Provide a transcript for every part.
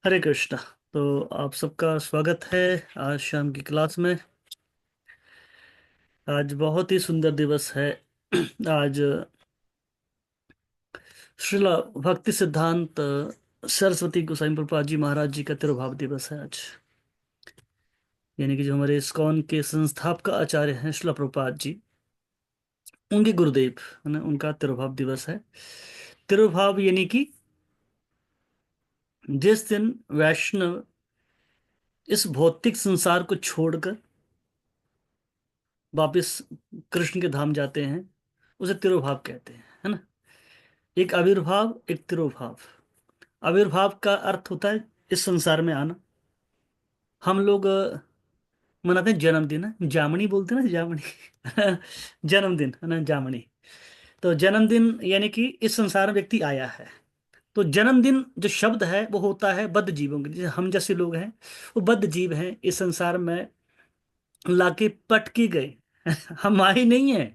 हरे कृष्णा। तो आप सबका स्वागत है आज शाम की क्लास में। आज बहुत ही सुंदर दिवस है। आज श्रील भक्ति सिद्धांत सरस्वती गोसाई प्रभुपाद जी महाराज जी का तिरुभाव दिवस है आज। यानी कि जो हमारे इस्कॉन के संस्थापक आचार्य हैं श्रील प्रभुपाद जी, उनके गुरुदेव है ना, उनका तिरुभाव दिवस है। तिरुभाव यानी कि जिस दिन वैष्णव इस भौतिक संसार को छोड़कर वापिस कृष्ण के धाम जाते हैं, उसे तिरुभाव कहते हैं, है ना। एक आविर्भाव, एक तिरुभाव। आविर्भाव का अर्थ होता है इस संसार में आना। हम लोग मनाते हैं जन्मदिन, है जामनी बोलते हैं ना, जामनी। जन्मदिन है ना, जामनी। तो जन्मदिन यानी कि इस संसार में व्यक्ति आया है। तो जन्मदिन जो शब्द है वो होता है बद्ध जीवों के लिए। जैसे हम जैसे लोग हैं, वो बद्ध जीव हैं, इस संसार में लाके पट के गए। हम आए नहीं है,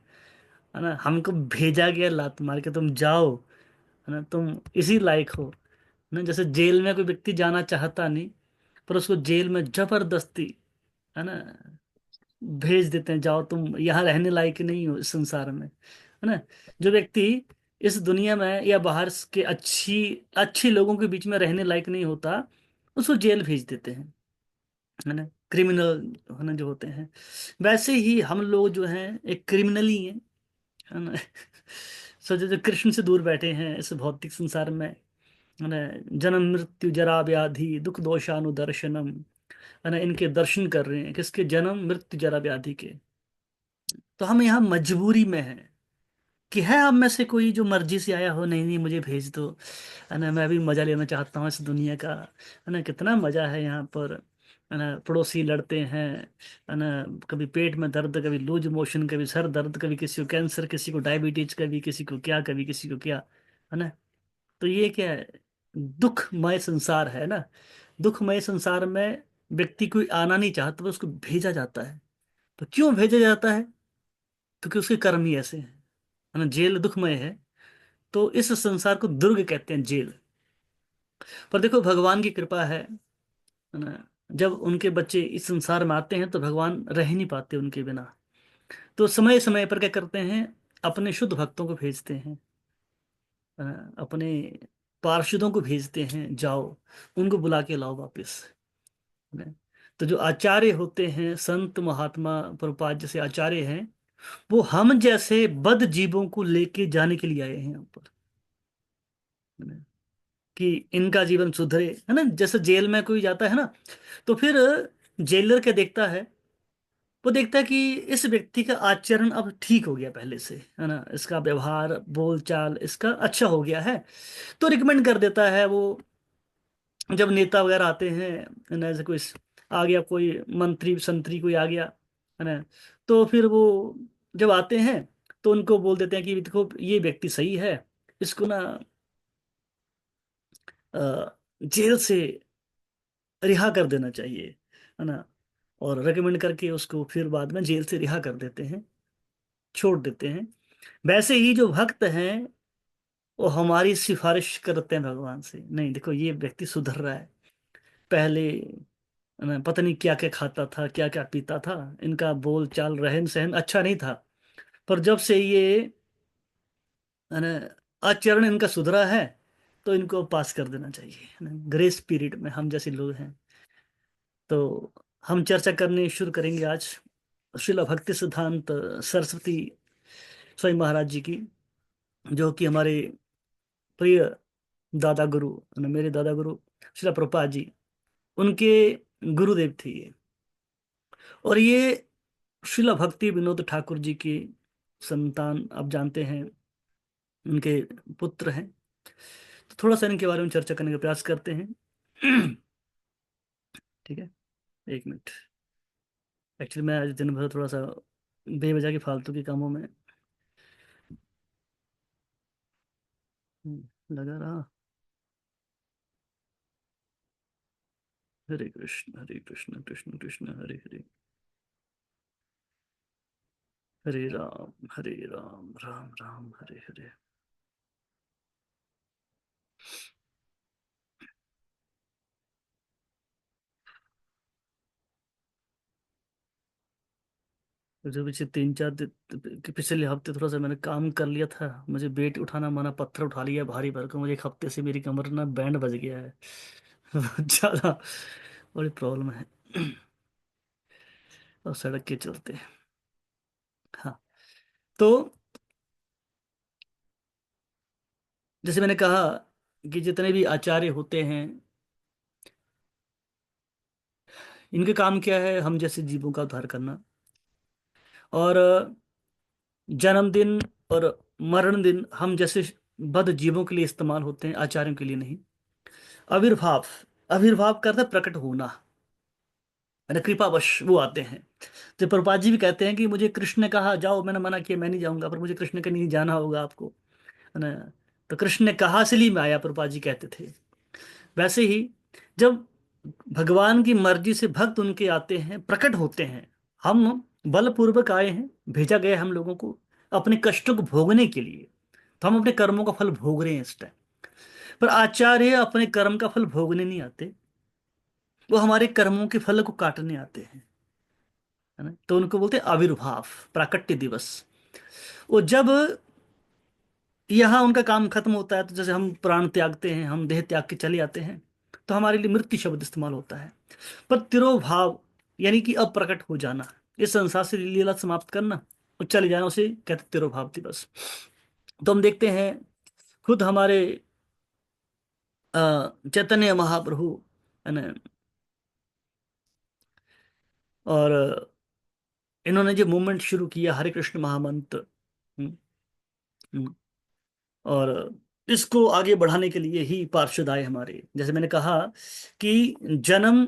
है ना। हमको भेजा गया लात मार के, तुम जाओ, है ना, तुम इसी लायक हो ना। जैसे जेल में कोई व्यक्ति जाना चाहता नहीं, पर उसको जेल में जबरदस्ती, है ना, भेज देते हैं, जाओ तुम यहाँ रहने लायक नहीं हो इस संसार में, है ना। जो व्यक्ति इस दुनिया में या बाहर के अच्छी अच्छी लोगों के बीच में रहने लायक नहीं होता, उसको जेल भेज देते हैं, है ना। क्रिमिनल, है ना, जो होते हैं। वैसे ही हम लोग जो हैं एक क्रिमिनल ही हैं, है ना। सोचो जो कृष्ण से दूर बैठे हैं इस भौतिक संसार में, है ना। जन्म मृत्यु जरा व्याधि दुख दोषानुदर्शनम, है ना, इनके दर्शन कर रहे हैं, किसके? जन्म मृत्यु जरा व्याधि के। तो हम यहाँ मजबूरी में हैं कि है हम में से कोई जो मर्जी से आया हो, नहीं नहीं मुझे भेज दो, है ना, मैं भी मजा लेना चाहता हूँ इस दुनिया का, है ना। कितना मजा है यहाँ पर, है ना। पड़ोसी लड़ते हैं, है ना। कभी पेट में दर्द, कभी लूज मोशन, कभी सर दर्द, कभी किसी को कैंसर, किसी को डायबिटीज, कभी किसी को क्या, कभी किसी को क्या, है ना। तो ये क्या है? दुखमय संसार है ना। दुखमय संसार में व्यक्ति कोई आना नहीं चाहता, तो उसको भेजा जाता है। तो क्यों भेजा जाता है? क्योंकि उसके कर्म ही ऐसे हैं, है ना। जेल दुखमय है, तो इस संसार को दुर्ग कहते हैं, जेल। पर देखो भगवान की कृपा है ना। जब उनके बच्चे इस संसार में आते हैं तो भगवान रह ही नहीं पाते उनके बिना। तो समय समय पर क्या करते हैं? अपने शुद्ध भक्तों को भेजते हैं, अपने पार्षदों को भेजते हैं, जाओ उनको बुला के लाओ वापस, है ना। तो जो आचार्य होते हैं, संत महात्मा प्रभुपाद जैसे आचार्य हैं, वो हम जैसे बद्ध जीवों को लेके जाने के लिए आए हैं यहाँ पर, है ना। कि इनका जीवन सुधरे, है ना। जैसे जेल में कोई जाता है ना, तो फिर जेलर क्या देखता है? वो देखता है कि इस व्यक्ति का आचरण अब ठीक हो गया पहले से, है ना। इसका व्यवहार बोल चाल इसका अच्छा हो गया है, तो रिकमेंड कर देता है वो। जब नेता वगैरह आते हैं, है ना, जैसे कोई आ गया, कोई मंत्री संतरी कोई आ गया, है ना, तो फिर वो जब आते हैं तो उनको बोल देते हैं कि देखो ये व्यक्ति सही है, इसको ना जेल से रिहा कर देना चाहिए, है ना। और रेकमेंड करके उसको फिर बाद में जेल से रिहा कर देते हैं, छोड़ देते हैं। वैसे ही जो भक्त हैं, वो हमारी सिफारिश करते हैं भगवान से, नहीं देखो ये व्यक्ति सुधर रहा है। पहले पता नहीं क्या क्या खाता था, क्या क्या पीता था, इनका बोल चाल रहन सहन अच्छा नहीं था, पर जब से ये, है ना, आचरण इनका सुधरा है, तो इनको पास कर देना चाहिए, है ना। ग्रेस पीरियड में हम जैसे लोग हैं। तो हम चर्चा करने शुरू करेंगे आज श्रील भक्ति सिद्धांत सरस्वती स्वयं महाराज जी की, जो कि हमारे प्रिय दादा गुरु, है ना, मेरे दादा गुरु श्रील प्रभुपाद जी, उनके गुरुदेव थे ये। और ये श्रील भक्ति विनोद ठाकुर जी की संतान, आप जानते हैं, उनके पुत्र हैं। तो थोड़ा सा इनके बारे में चर्चा करने का प्रयास करते हैं। ठीक है, एक मिनट। एक्चुअली मैं आज दिन भर थोड़ा सा बेवजह के फालतू के कामों में लगा रहा। हरे कृष्ण कृष्ण कृष्ण हरे हरे, हरे राम राम राम हरे हरे। जो पीछे 3 4 दिन के पिछले हफ्ते थोड़ा सा मैंने काम कर लिया था, मुझे वेट उठाना माना, पत्थर उठा लिया भारी भर को, मुझे एक हफ्ते से मेरी कमर ना बैंड बज गया है। बहुत ज्यादा बड़ी प्रॉब्लम है। और सड़क के चलते। हाँ। तो जैसे मैंने कहा कि जितने भी आचार्य होते हैं, इनके काम क्या है, हम जैसे जीवों का उद्धार करना। और जन्मदिन और मरण दिन हम जैसे बद जीवों के लिए इस्तेमाल होते हैं, आचार्यों के लिए नहीं। आविर्भाव, आविर्भाव का अर्थ है प्रकट होना, यानी कृपावश वो आते हैं। तो प्रभुपाद जी भी कहते हैं कि मुझे कृष्ण ने कहा जाओ, मैंने मना किया मैं नहीं जाऊंगा, पर मुझे कृष्ण के नहीं जाना होगा आपको, है ना। तो कृष्ण ने कहा इसलिए मैं आया, प्रभुपाद जी कहते थे। वैसे ही जब भगवान की मर्जी से भक्त उनके आते हैं, प्रकट होते हैं, हम बलपूर्वक आए हैं, भेजा गया है हम लोगों को अपने कष्टों को भोगने के लिए। तो हम अपने कर्मों का फल भोग रहे हैं इस टाइम। पर आचार्य अपने कर्म का फल भोगने नहीं आते, वो हमारे कर्मों के फल को काटने आते हैं, है ना। तो उनको बोलते हैं आविर्भाव, प्राकट्य दिवस। वो जब यहाँ उनका काम खत्म होता है, तो जैसे हम प्राण त्यागते हैं, हम देह त्याग के चले आते हैं, तो हमारे लिए मृत्यु शब्द इस्तेमाल होता है। पर तिरोभाव यानी कि अप्रकट हो जाना, इस संसार से लीला समाप्त करना और चले जाना, उसे कहते हैं तिरोभाव दिवस। तो हम देखते हैं खुद हमारे चैतन्य महाप्रभु, है ना, और इन्होंने जो मूवमेंट शुरू किया हरे कृष्ण महामंत्र, हम्म, हम्म, और इसको आगे बढ़ाने के लिए ही पार्षद आए हमारे। जैसे मैंने कहा कि जन्म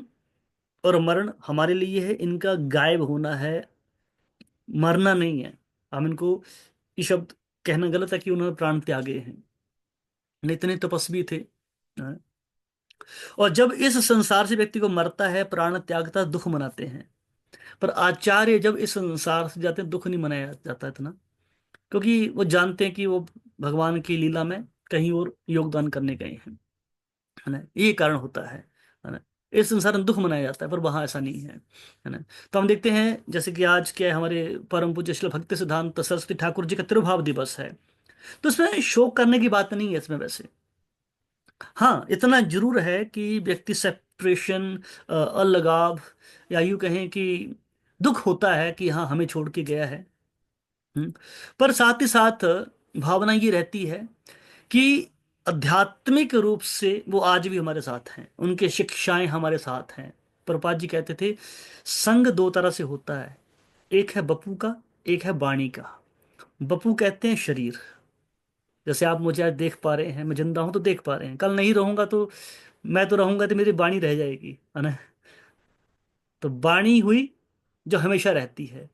और मरण हमारे लिए है, इनका गायब होना है, मरना नहीं है। हम इनको, ये शब्द कहना गलत है कि उन्होंने प्राण त्यागे हैं, नहीं, इतने तपस्वी थे। हाँ। और जब इस संसार से व्यक्ति को मरता है, प्राण त्यागता है, दुख मनाते हैं। पर आचार्य जब इस संसार से जाते हैं, दुख नहीं मनाया जाता इतना, क्योंकि वो जानते हैं कि वो भगवान की लीला में कहीं और योगदान करने गए हैं, है ना। ये कारण होता है ना। इस संसार में दुख मनाया जाता है, पर वहां ऐसा नहीं है ना। तो हम देखते हैं जैसे कि आज के हमारे परम पूज्य श्री भक्ति सिद्धांत सरस्वती ठाकुर जी का तिरुभाव दिवस है। तो इसमें शोक करने की बात नहीं है इसमें वैसे। हाँ, इतना जरूर है कि व्यक्ति सेपरेशन, अलगाव, या यूं कहें कि दुख होता है कि हाँ हमें छोड़ के गया है। हम्म। पर साथ ही साथ भावना ये रहती है कि आध्यात्मिक रूप से वो आज भी हमारे साथ हैं, उनके शिक्षाएं हमारे साथ हैं। प्रभुपाद जी कहते थे संग दो तरह से होता है, एक है बपू का, एक है वाणी का। बपू कहते हैं शरीर, जैसे आप मुझे आज देख पा रहे हैं, मैं जिंदा हूं तो देख पा रहे हैं, कल नहीं रहूंगा तो, मैं तो रहूंगा तो मेरी वाणी रह जाएगी, है ना। तो वाणी हुई जो हमेशा रहती है,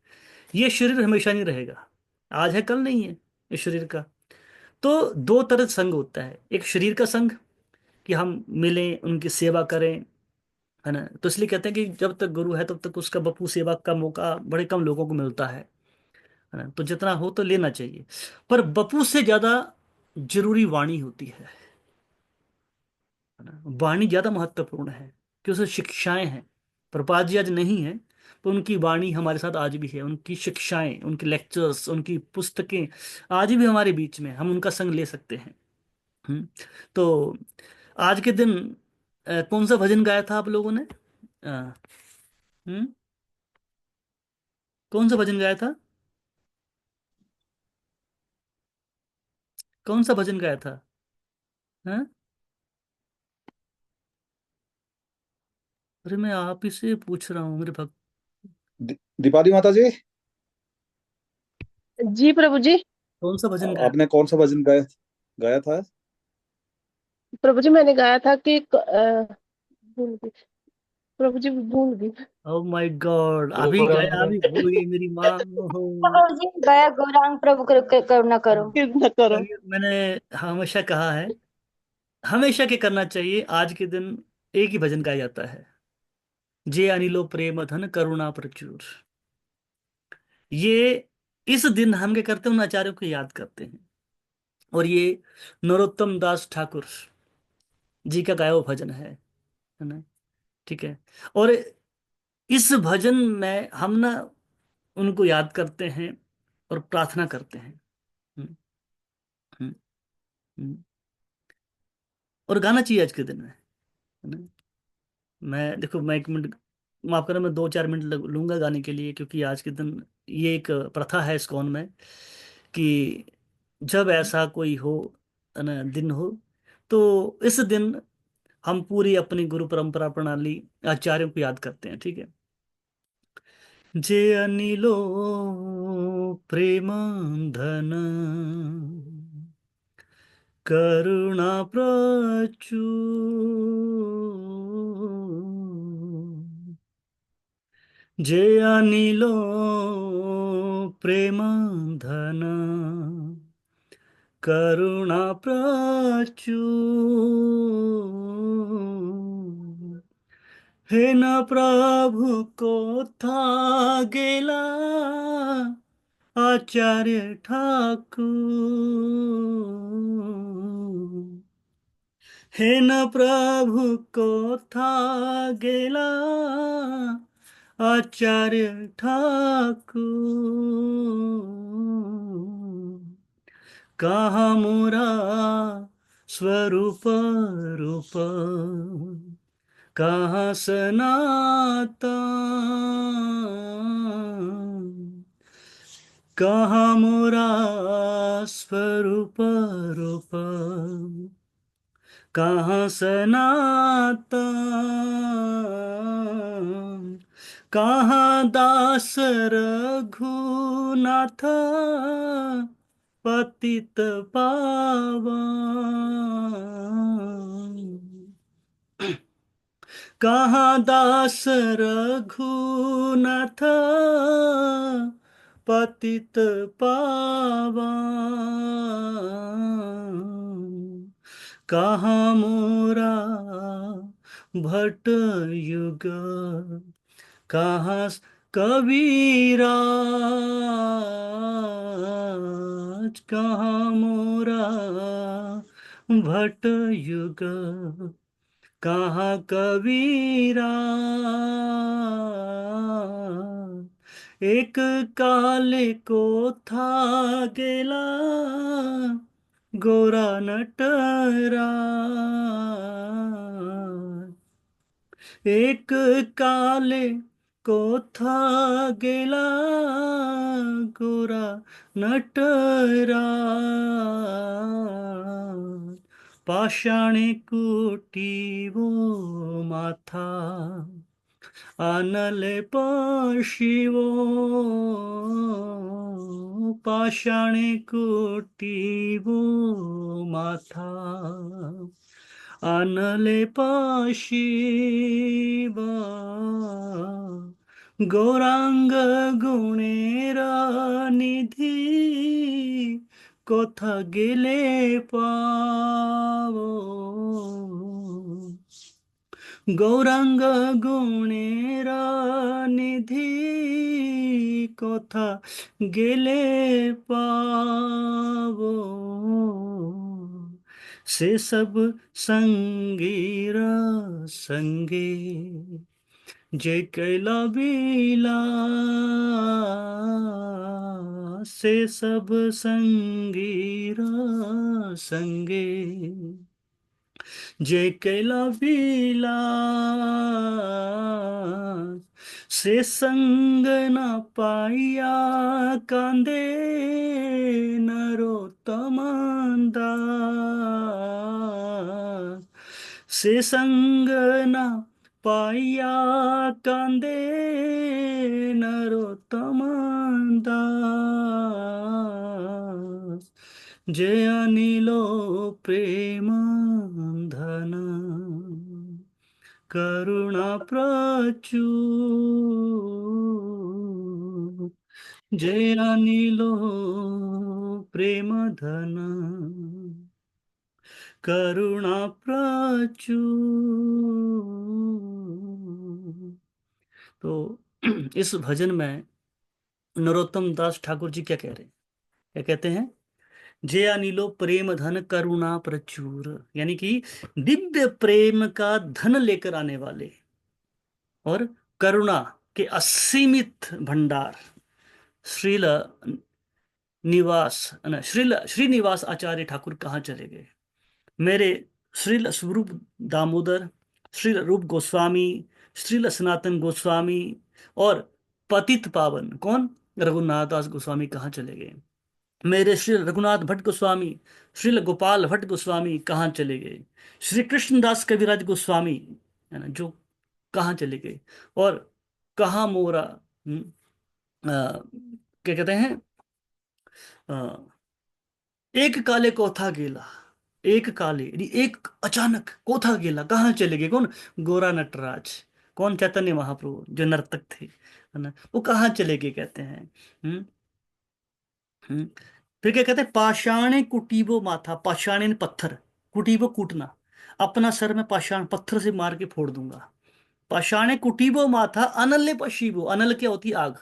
ये शरीर हमेशा नहीं रहेगा, आज है कल नहीं है इस शरीर का। तो दो तरह से संग होता है, एक शरीर का संग कि हम मिलें, उनकी सेवा करें, है ना। तो इसलिए कहते हैं कि जब तक गुरु है तब तक उसका बपू सेवा का मौका बड़े कम लोगों को मिलता है ना। तो जितना हो तो लेना चाहिए। पर बपू से ज्यादा जरूरी वाणी होती है ना। वाणी ज्यादा महत्वपूर्ण है कि उसमें शिक्षाएं हैं। प्रभुपाद जी आज नहीं है, तो उनकी वाणी हमारे साथ आज भी है, उनकी शिक्षाएं, उनके लेक्चर्स, उनकी पुस्तकें आज भी हमारे बीच में, हम उनका संग ले सकते हैं। हम्म। तो आज के दिन कौन सा भजन गाया था आप लोगों ने? अ, हम्म, कौन सा भजन गाया था? कौन सा भजन गाया था? हाँ? अरे मैं आप ही से पूछ रहा हूँ मेरे भक्त। दीपाली माता जी। जी प्रभु जी। कौन सा भजन गाया आपने कौन सा भजन गाया गाया था? प्रभु जी मैंने गाया था कि भूल गई। प्रभु जी भूल गई। था? ओह माय गॉड, अभी गाया अभी भूल गई मेरी माँ। ओहो। प्रभु जी दया गौरांग प्रभु करुणा करो। कितना करो। चलिए, मैंने हमेशा कहा है, हमेशा के करना चाहिए, आज के दिन एक ही भजन गाया जाता है, जे अनिलो प्रेम धन करुणा प्रचुर। ये इस दिन हम क्या करते हैं, उन आचार्यों को याद करते हैं। और ये नरोत्तम दास ठाकुर जी का गाया हुआ भजन है ना। ठीक है। और इस भजन में हम ना उनको याद करते हैं और प्रार्थना करते हैं। हम्म, हम्म, हम्म। और गाना चाहिए आज के दिन में, है ना। मैं देखो, मैं 1 मिनट माफ करना, मैं 2-4 मिनट लूंगा गाने के लिए, क्योंकि आज के दिन ये एक प्रथा है इस्कॉन में कि जब ऐसा कोई हो, है ना, दिन हो, तो इस दिन हम पूरी अपनी गुरु परंपरा प्रणाली आचार्यों को याद करते हैं, ठीक है। जे अनिलो प्रेम धन करुणा प्रचुर, जे अनिलो प्रेम धन करुणा प्रचुर, हे न प्रभु को था गेला आचार्य ठाकुर, हे न प्रभु को था गेला आचार्य ठाकुर, कहाँ मोरा स्वरूप रूप, कहाँ सनातन, कहाँ मोरा स्वरूप रूप, कहाँ सनातन, कहाँ दास रघुनाथ पतित पावन, कहाँ दास रघुनाथ पतित पावन, कहाँ मोरा भट युग, कहाँ कबीराज, कहाँ मोरा भट युग, कहाँ कबीरा, एक काले को था गेला गोरा नटराज, एक काले को था गेला गोरा नटराज, पाषाणे कुटीवो माथा आनले शिवो, पाषाणे कुटीवो माथा आनले शिवा, गौरांग गुणेर निधि कोथा गेले पावो, गौरांग गुणेर निधि कोथा गेले पावो, से सब संगीर संगे जे कैला विलास, से सब संगीर संगे जे कैला विलास, से संग न पाया कांदे नरोत्तम दास, से संग न पाया कांदे नरोत्तम दास, जय अनिलो प्रेम धन करुणा प्रचुर, जय अनिलो प्रेम धन करुणा प्रचुर। तो इस भजन में नरोत्तम दास ठाकुर जी क्या कह रहे हैं? क्या कहते हैं? जय अनिलो प्रेम धन करुणा प्रचुर, यानी कि दिव्य प्रेम का धन लेकर आने वाले और करुणा के असीमित भंडार, श्रील निवास न श्रीनिवास आचार्य ठाकुर कहाँ चले गए? मेरे श्रील स्वरूप दामोदर, श्रील रूप गोस्वामी, श्रील सनातन गोस्वामी और पतित पावन कौन, रघुनाथ दास गोस्वामी कहाँ चले गए? मेरे श्री रघुनाथ भट्ट गोस्वामी, श्री गोपाल भट्ट गोस्वामी कहाँ चले गए? श्री कृष्णदास कविराज गोस्वामी, है ना, जो कहाँ चले गए? और कहाँ मोरा क्या कहते हैं, अ, एक काले कोथा गेला, एक काले यानी एक अचानक, कोथा गेला कहाँ चले गए? कौन? गोरा नटराज, कौन? चैतन्य महाप्रभु जो नर्तक थे, है ना, वो कहाँ चले गए कहते हैं? हम्म हम्म फिर क्या कहते हैं? पाषाणे कुटीबो माथा, पाषाणे ने पत्थर, कुटीबो कूटना, अपना सर में पाषाण पत्थर से मार के फोड़ दूंगा। पाषाणे कुटीबो माथा अनल्य पशीबो, अनल क्या होती है? आग।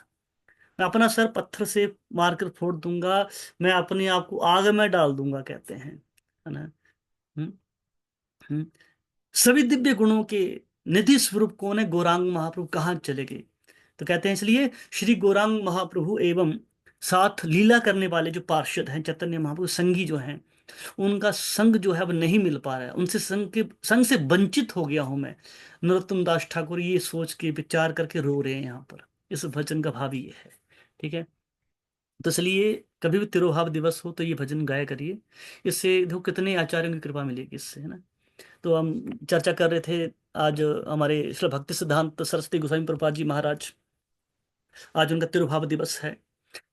मैं अपना सर पत्थर से मारकर फोड़ दूंगा, मैं अपने आप को आग में डाल दूंगा कहते हैं, है ना। हम्म, हम्म। सभी दिव्य गुणों के निधि स्वरूप कौन है? गौरांग महाप्रभु कहाँ चले गए? तो कहते हैं इसलिए श्री गौरांग महाप्रभु एवं साथ लीला करने वाले जो पार्षद हैं, चैतन्य महाप्रभु संगी जो हैं, उनका संग जो है अब नहीं मिल पा रहा है, उनसे संग से वंचित हो गया हूं मैं। नरोत्तम दास ठाकुर ये सोच के विचार करके रो रहे हैं यहाँ पर। इस भजन का भाव ये है। ठीक है, तो इसलिए कभी भी तिरुभाव दिवस हो तो ये भजन गाया करिए। इससे देखो कितने आचार्यों की कृपा मिलेगी इससे, है ना। तो हम चर्चा कर रहे थे आज हमारे श्री भक्ति सिद्धांत सरस्वती गोस्वामी प्रभुपाद जी महाराज, आज उनका तिरुभाव दिवस है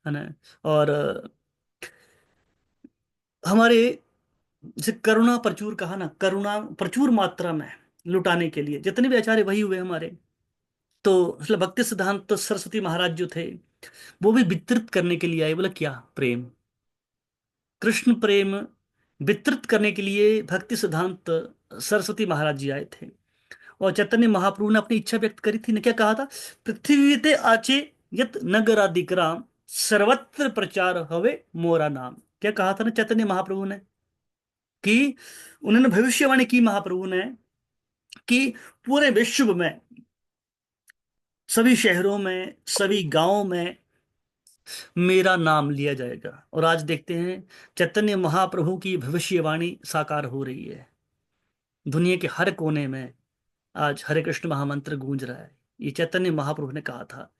ना। और हमारे जैसे करुणा प्रचुर कहा ना, करुणा प्रचुर मात्रा में लुटाने के लिए जितने भी आचार्य वही हुए हमारे। तो श्री भक्ति सिद्धांत सरस्वती महाराज जो थे, वो भी वितरित करने के लिए आए। बोला क्या प्रेम, कृष्ण प्रेम वितरित करने के लिए भक्ति सिद्धांत सरस्वती महाराज जी आए थे। और चैतन्य महाप्रभु ने अपनी इच्छा व्यक्त करी थी ने, क्या कहा था? पृथ्वी ते आचे यत नगरादिग्राम, सर्वत्र प्रचार हवे मोरा नाम। क्या कहा था ना चैतन्य महाप्रभु ने? कि उन्होंने भविष्यवाणी की महाप्रभु ने कि पूरे विश्व में, सभी शहरों में, सभी गांवों में मेरा नाम लिया जाएगा। और आज देखते हैं चैतन्य महाप्रभु की भविष्यवाणी साकार हो रही है। दुनिया के हर कोने में आज हरे कृष्ण महामंत्र गूंज रहा है। ये चैतन्य महाप्रभु ने कहा था।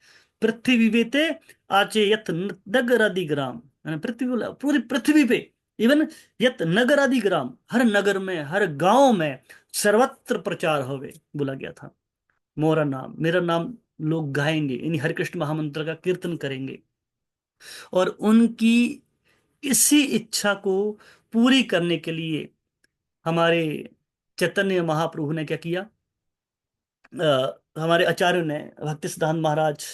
पृथ्वी वेते आचे यत नगरादि ग्राम, यानी पृथ्वी बोला पूरी पृथ्वी पे, इवन यत नगरादि ग्राम, हर नगर में, हर गांव में सर्वत्र प्रचार होवे, बोला गया था। मोरा नाम, मेरा नाम लोग गाएंगे, यानी हरे कृष्ण महामंत्र का कीर्तन करेंगे। और उनकी इसी इच्छा को पूरी करने के लिए हमारे चैतन्य महाप्रभु ने क्या किया? हमारे आचार्यों ने, भक्ति सिद्धांत महाराज,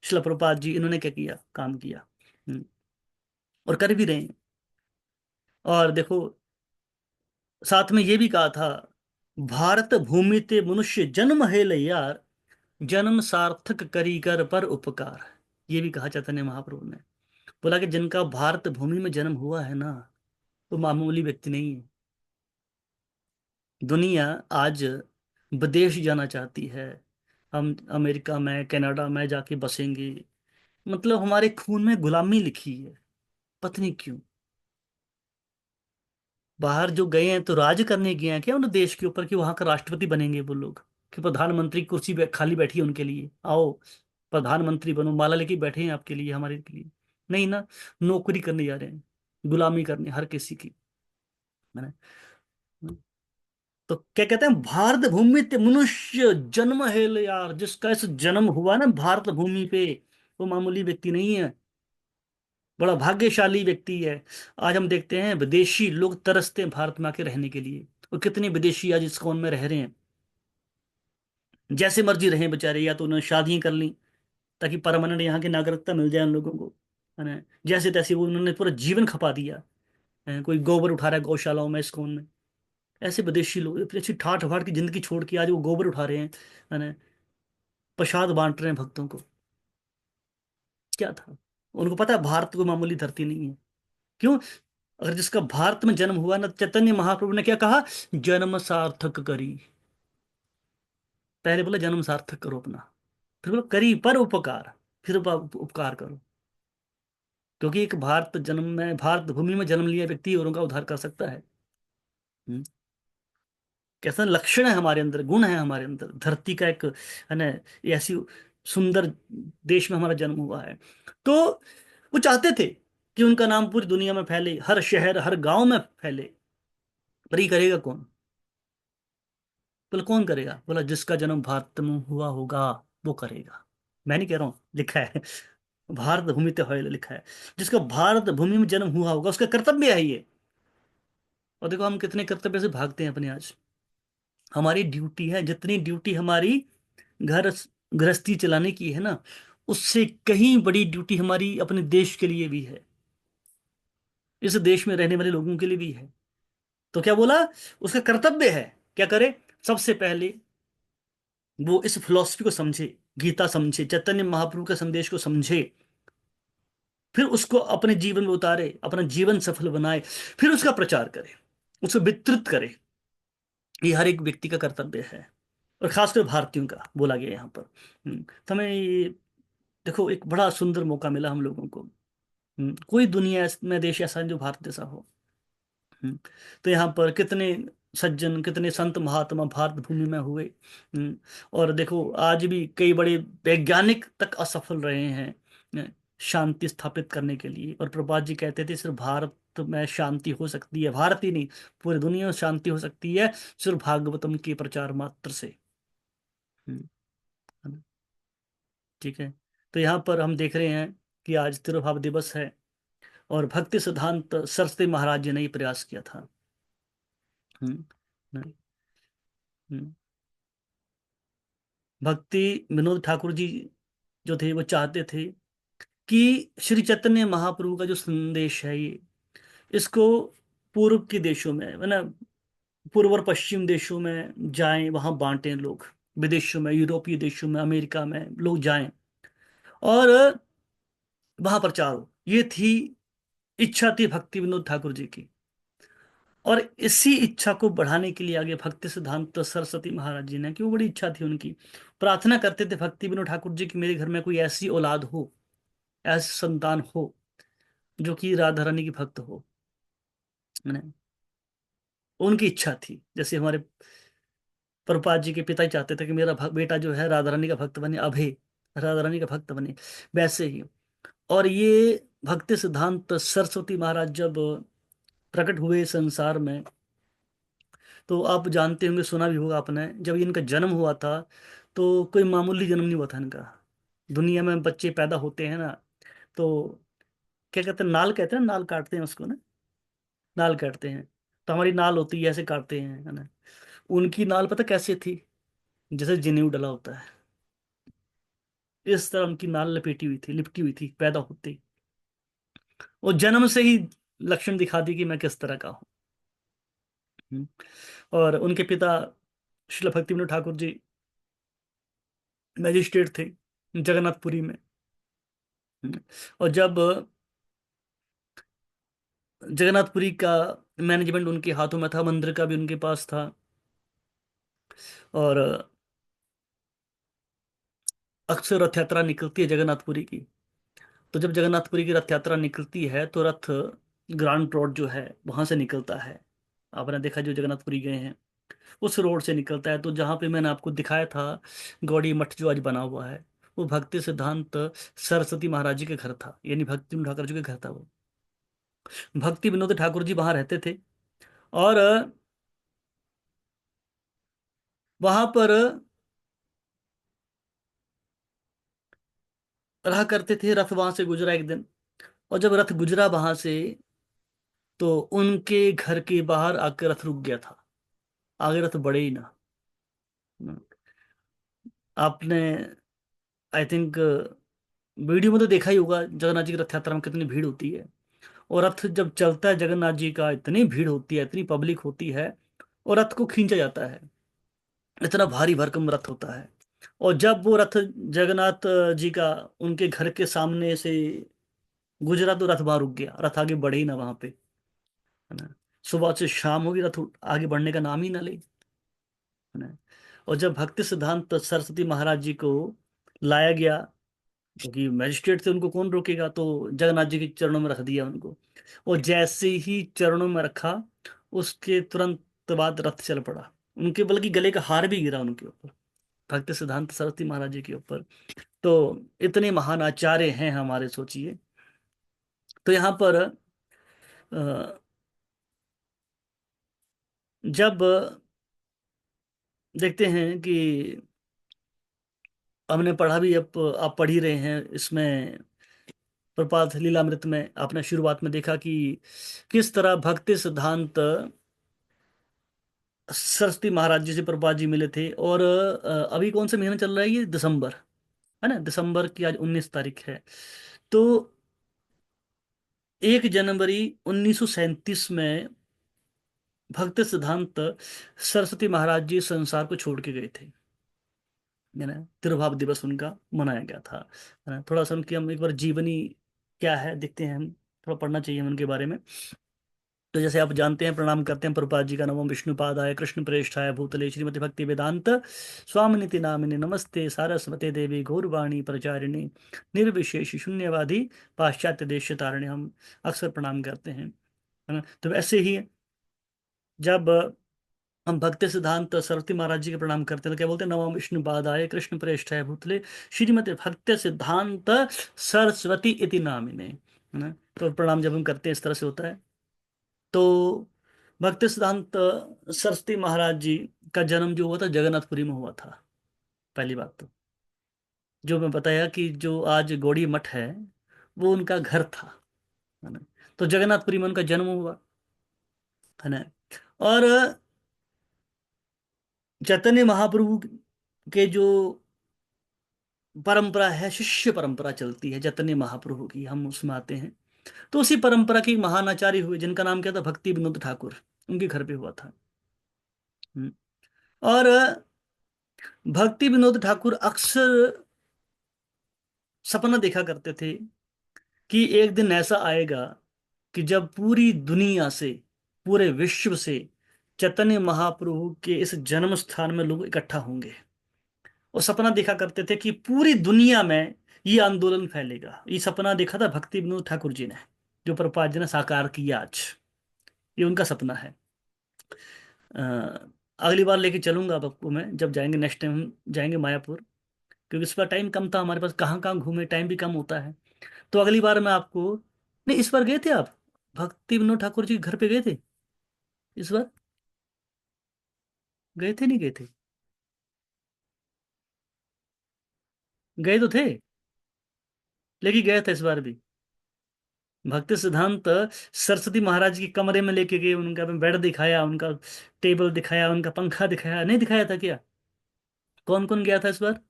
शिला प्रभुपाद जी, इन्होंने क्या किया? काम किया। और कर भी रहे हैं। और देखो साथ में ये भी कहा था, भारत भूमि ते मनुष्य जन्म है यार, जन्म सार्थक करी कर पर उपकार। ये भी कहा चैतन्य महाप्रभु ने। बोला कि जिनका भारत भूमि में जन्म हुआ है ना, वो मामूली व्यक्ति नहीं है। दुनिया आज विदेश जाना चाहती है, हम अमेरिका में, कनाडा में जाके बसेंगे। मतलब हमारे खून में गुलामी लिखी है, पता नहीं क्यों। बाहर जो गए हैं तो राज करने गए हैं क्या उन देश के ऊपर, कि वहां का राष्ट्रपति बनेंगे वो लोग, कि प्रधानमंत्री की कुर्सी खाली बैठी है उनके लिए, आओ प्रधानमंत्री बनो, माला लेके बैठे हैं आपके लिए, हमारे के लिए नहीं ना। नौकरी करने जा रहे हैं, गुलामी करने हर किसी की, है ना। तो क्या कहते हैं? भारत भूमि पे मनुष्य जन्म है यार, जिसका इस जन्म हुआ ना भारत भूमि पे, वो मामूली व्यक्ति नहीं है, बड़ा भाग्यशाली व्यक्ति है। आज हम देखते हैं विदेशी लोग तरसते हैं भारत में आके रहने के लिए। और कितने विदेशी आज इस कौन में रह रहे हैं, जैसे मर्जी रहे बेचारे, या तो उन्होंने शादी कर ली ताकि परमानेंट यहाँ की नागरिकता मिल जाए उन लोगों को, है ना। जैसे तैसे वो उन्होंने पूरा जीवन खपा दिया है। कोई गोबर उठा रहा है गौशालाओं में, इस कौन में। ऐसे विदेशी लोग अपनी अच्छी ठाठ बाट की जिंदगी छोड़ के आज वो गोबर उठा रहे हैं, है ना, प्रसाद बांट रहे हैं भक्तों को। क्या था? उनको पता है भारत को मामूली धरती नहीं है। क्यों? अगर जिसका भारत में जन्म हुआ ना, चैतन्य महाप्रभु ने क्या कहा? जन्म सार्थक करी। पहले बोला जन्म सार्थक करो अपना, फिर बोला करी पर उपकार, फिर उपकार करो। क्योंकि एक भारत भूमि में जन्म लिया व्यक्ति औरों का उद्धार कर सकता है। हम्म, कैसा लक्षण है हमारे अंदर, गुण है हमारे अंदर, धरती का एक, है ना, ये ऐसी सुंदर देश में हमारा जन्म हुआ है। तो वो चाहते थे कि उनका नाम पूरी दुनिया में फैले, हर शहर हर गांव में फैले। पर ये करेगा कौन? बोला कौन करेगा? बोला जिसका जन्म भारत में हुआ होगा वो करेगा। मैं नहीं कह रहा हूं, लिखा है भारत भूमि ते होए लिखा है। जिसका भारत भूमि में जन्म हुआ होगा उसका कर्तव्य है ये। और देखो हम कितने कर्तव्य से भागते हैं अपने आज। हमारी ड्यूटी है, जितनी ड्यूटी हमारी घर गृहस्थी चलाने की है ना, उससे कहीं बड़ी ड्यूटी हमारी अपने देश के लिए भी है, इस देश में रहने वाले लोगों के लिए भी है। तो क्या बोला? उसका कर्तव्य है क्या करे? सबसे पहले वो इस फिलॉसफी को समझे, गीता समझे, चैतन्य महाप्रभु के संदेश को समझे, फिर उसको अपने जीवन में उतारे, अपना जीवन सफल बनाए, फिर उसका प्रचार करे, उसको विस्तृत करे। ये हर एक व्यक्ति का कर्तव्य है, और खासकर भारतीयों का बोला गया यहाँ पर। तो हमें देखो एक बड़ा सुंदर मौका मिला हम लोगों को। कोई दुनिया में देश ऐसा नहीं जो भारत जैसा हो। हम्म, तो यहाँ पर कितने सज्जन, कितने संत महात्मा भारत भूमि में हुए। और देखो आज भी कई बड़े वैज्ञानिक तक असफल रहे हैं शांति स्थापित करने के लिए। और प्रभुपाद जी कहते थे सिर्फ भारत में शांति हो सकती है, भारत ही नहीं पूरी दुनिया में शांति हो सकती है सिर्फ भागवतम के प्रचार मात्र से। हम्म, है ना? ठीक है। तो यहाँ पर हम देख रहे हैं कि आज तिरुभाव दिवस है, और भक्ति सिद्धांत सरस्वती महाराज जी ने ही प्रयास किया था। हम्म, हम्म, हम्म। भक्ति विनोद ठाकुर जी जो थे वो चाहते थे कि श्री चैतन्य महाप्रभु का जो संदेश है ये, इसको पूर्व के देशों में, है ना, पूर्व और पश्चिम देशों में जाएं, वहां बांटें लोग, विदेशों में, यूरोपीय देशों में, अमेरिका में लोग जाएं और वहां प्रचार हो। ये थी इच्छा थी भक्ति विनोद ठाकुर जी की। और इसी इच्छा को बढ़ाने के लिए आगे भक्ति सिद्धांत सरस्वती महाराज जी ने, क्यों बड़ी इच्छा थी उनकी, प्रार्थना करते थे भक्ति विनोद ठाकुर जी की मेरे घर में कोई ऐसी औलाद हो, ऐसी संतान हो जो कि राधा रानी की भक्त हो। है ना? उनकी इच्छा थी, जैसे हमारे प्रभुपाद जी के पिता ही चाहते थे कि मेरा बेटा जो है राधा रानी का भक्त बने, अभय राधा रानी का भक्त बने, वैसे ही। और ये भक्ति सिद्धांत सरस्वती महाराज जब प्रकट हुए संसार में, तो आप जानते होंगे, सुना भी होगा आपने, जब इनका जन्म हुआ था तो कोई मामूली जन्म नहीं हुआ था इनका। दुनिया में बच्चे पैदा होते हैं ना, तो क्या कहते हैं, नाल कहते हैं, नाल काटते हैं उसको ना, नाल काटते हैं। तो हमारी नाल होती है ऐसे काटते हैं, है ना। उनकी नाल पता कैसे थी? जैसे जनेऊ डला होता है, इस तरह उनकी नाल लपेटी हुई थी, लिपटी हुई थी पैदा होते ही। वो जन्म से ही लक्षण दिखा दी कि मैं किस तरह का हूँ। हम्म। और उनके पिता श्रील भक्ति विनोद ठाकुर जी मैजिस्ट्रेट थे जगन्नाथपुरी में। हम्म। और जब जगन्नाथपुरी का मैनेजमेंट उनके हाथों में था, मंदिर का भी उनके पास था, और अक्सर रथ यात्रा निकलती है जगन्नाथपुरी की। तो जब जगन्नाथपुरी की रथ यात्रा निकलती है तो रथ ग्रांड रोड जो है वहां से निकलता है। आपने देखा जो जगन्नाथपुरी गए हैं उस रोड से निकलता है। तो जहाँ पे मैंने आपको दिखाया था गौड़ी मठ जो आज बना हुआ है, वो भक्ति सिद्धांत सरस्वती महाराज जी के घर था, यानी भक्ति विनोद ठाकुर जी के घर था वो। भक्ति विनोद ठाकुर जी वहां रहते थे, और वहां पर रहा करते थे। रथ वहां से गुजरा एक दिन, और जब रथ गुजरा वहां से तो उनके घर के बाहर आकर रथ रुक गया था, आगे रथ बढ़े ही ना। आपने आई थिंक वीडियो में तो देखा ही होगा जगन्नाथ जी की रथ यात्रा में कितनी भीड़ होती है। और रथ जब चलता है जगन्नाथ जी का, इतनी भीड़ होती है, इतनी पब्लिक होती है, और रथ को खींचा जाता है, इतना भारी भरकम रथ होता है। और जब वो रथ जगन्नाथ जी का उनके घर के सामने से गुजरा तो रथ वहां रुक गया, रथ आगे बढ़े ही ना वहां पे, है ना। सुबह से शाम होगी, रथ आगे बढ़ने का नाम ही ना ले, है ना। और जब भक्ति सिद्धांत सरस्वती महाराज जी को लाया गया क्योंकि मैजिस्ट्रेट थे, उनको कौन रोकेगा, तो जगन्नाथ जी के चरणों में रख दिया उनको। और जैसे ही चरणों में रखा, उसके तुरंत बाद रथ चल पड़ा उनके, बल्कि गले का हार भी गिरा उनके ऊपर, भक्त सिद्धांत सरस्वती महाराज जी के ऊपर। तो इतने महान आचार्य हैं हमारे, सोचिए। तो यहाँ पर अ, जब देखते हैं कि हमने पढ़ा भी, अब आप पढ़ ही रहे हैं इसमें, प्रपात लीलामृत में आपने शुरुआत में देखा कि किस तरह भक्ति सिद्धांत सरस्वती महाराज जी से प्रभुपाद जी मिले थे। और अभी कौन सा महीना चल रहा है, ये दिसंबर है ना, दिसंबर की आज 19 तारीख है। तो 1 जनवरी 1937 में भक्ति सिद्धांत सरस्वती महाराज जी संसार को छोड़ के गए थे, है ना। तिरुभाव दिवस उनका मनाया गया था, है ना। थोड़ा सा उनकी हम एक बार जीवनी क्या है देखते हैं, हम थोड़ा पढ़ना चाहिए हमें उनके बारे में। तो जैसे आप जानते हैं, प्रणाम करते हैं प्रभुपाद जी का। नमो विष्णुपादाय कृष्ण प्रेष्ठाय भूतले श्रीमति भक्ति वेदांत स्वामिनिति नामिने नमस्ते सारस्वते देवी गौरवाणी प्रचारिणी निर्विशेष शून्यवादी पाश्चात्य देश तारिणी, हम अक्सर प्रणाम करते हैं, है ना। तो वैसे ही जब हम भक्ति सिद्धांत सरस्वती महाराज जी के प्रणाम करते हैं तो क्या बोलते हैं, नमो विष्णु पादाय कृष्ण प्रेष्ठाय भूतले श्रीमती भक्ति सिद्धांत सरस्वती इति नामिने, है ना। तो प्रणाम जब हम करते हैं इस तरह से होता है। तो भक्ति सिद्धांत सरस्वती महाराज जी का जन्म जो हुआ था जगन्नाथपुरी में हुआ था। पहली बात तो जो मैं बताया कि जो आज गौड़ी मठ है, वो उनका घर था, है ना। तो जगन्नाथपुरी में उनका जन्म हुआ, है ना। और चैतन्य महाप्रभु के जो परंपरा है, शिष्य परंपरा चलती है चैतन्य महाप्रभु की, हम उसमें आते हैं। तो उसी परंपरा के एक महान आचार्य हुए जिनका नाम क्या था, भक्ति विनोद ठाकुर, उनके घर पे हुआ था। और भक्ति विनोद ठाकुर अक्सर सपना देखा करते थे कि एक दिन ऐसा आएगा कि जब पूरी दुनिया से, पूरे विश्व से चैतन्य महाप्रभु के इस जन्म स्थान में लोग इकट्ठा होंगे। और सपना देखा करते थे कि पूरी दुनिया में ये आंदोलन फैलेगा। ये सपना देखा था भक्ति विनोद ठाकुर जी ने, जो प्रभुपाद जी ने साकार किया आज। ये उनका सपना है। अगली बार लेके चलूंगा अब आपको मैं, जब जाएंगे नेक्स्ट टाइम हम जाएंगे मायापुर, क्योंकि इस बार टाइम कम था हमारे पास, कहाँ कहाँ घूमे, टाइम भी कम होता है। तो अगली बार मैं आपको, नहीं इस बार गए थे आप भक्ति विनोद ठाकुर जी के घर पे गए थे इस बार? गए थे नहीं गए थे? गए तो थे, लेकिन गए थे इस बार भी। भक्ति सिद्धांत सरस्वती महाराज के कमरे में लेके गए, उनका बेड दिखाया, उनका टेबल दिखाया, उनका पंखा दिखाया, नहीं दिखाया था क्या? कौन कौन गया था इस बार?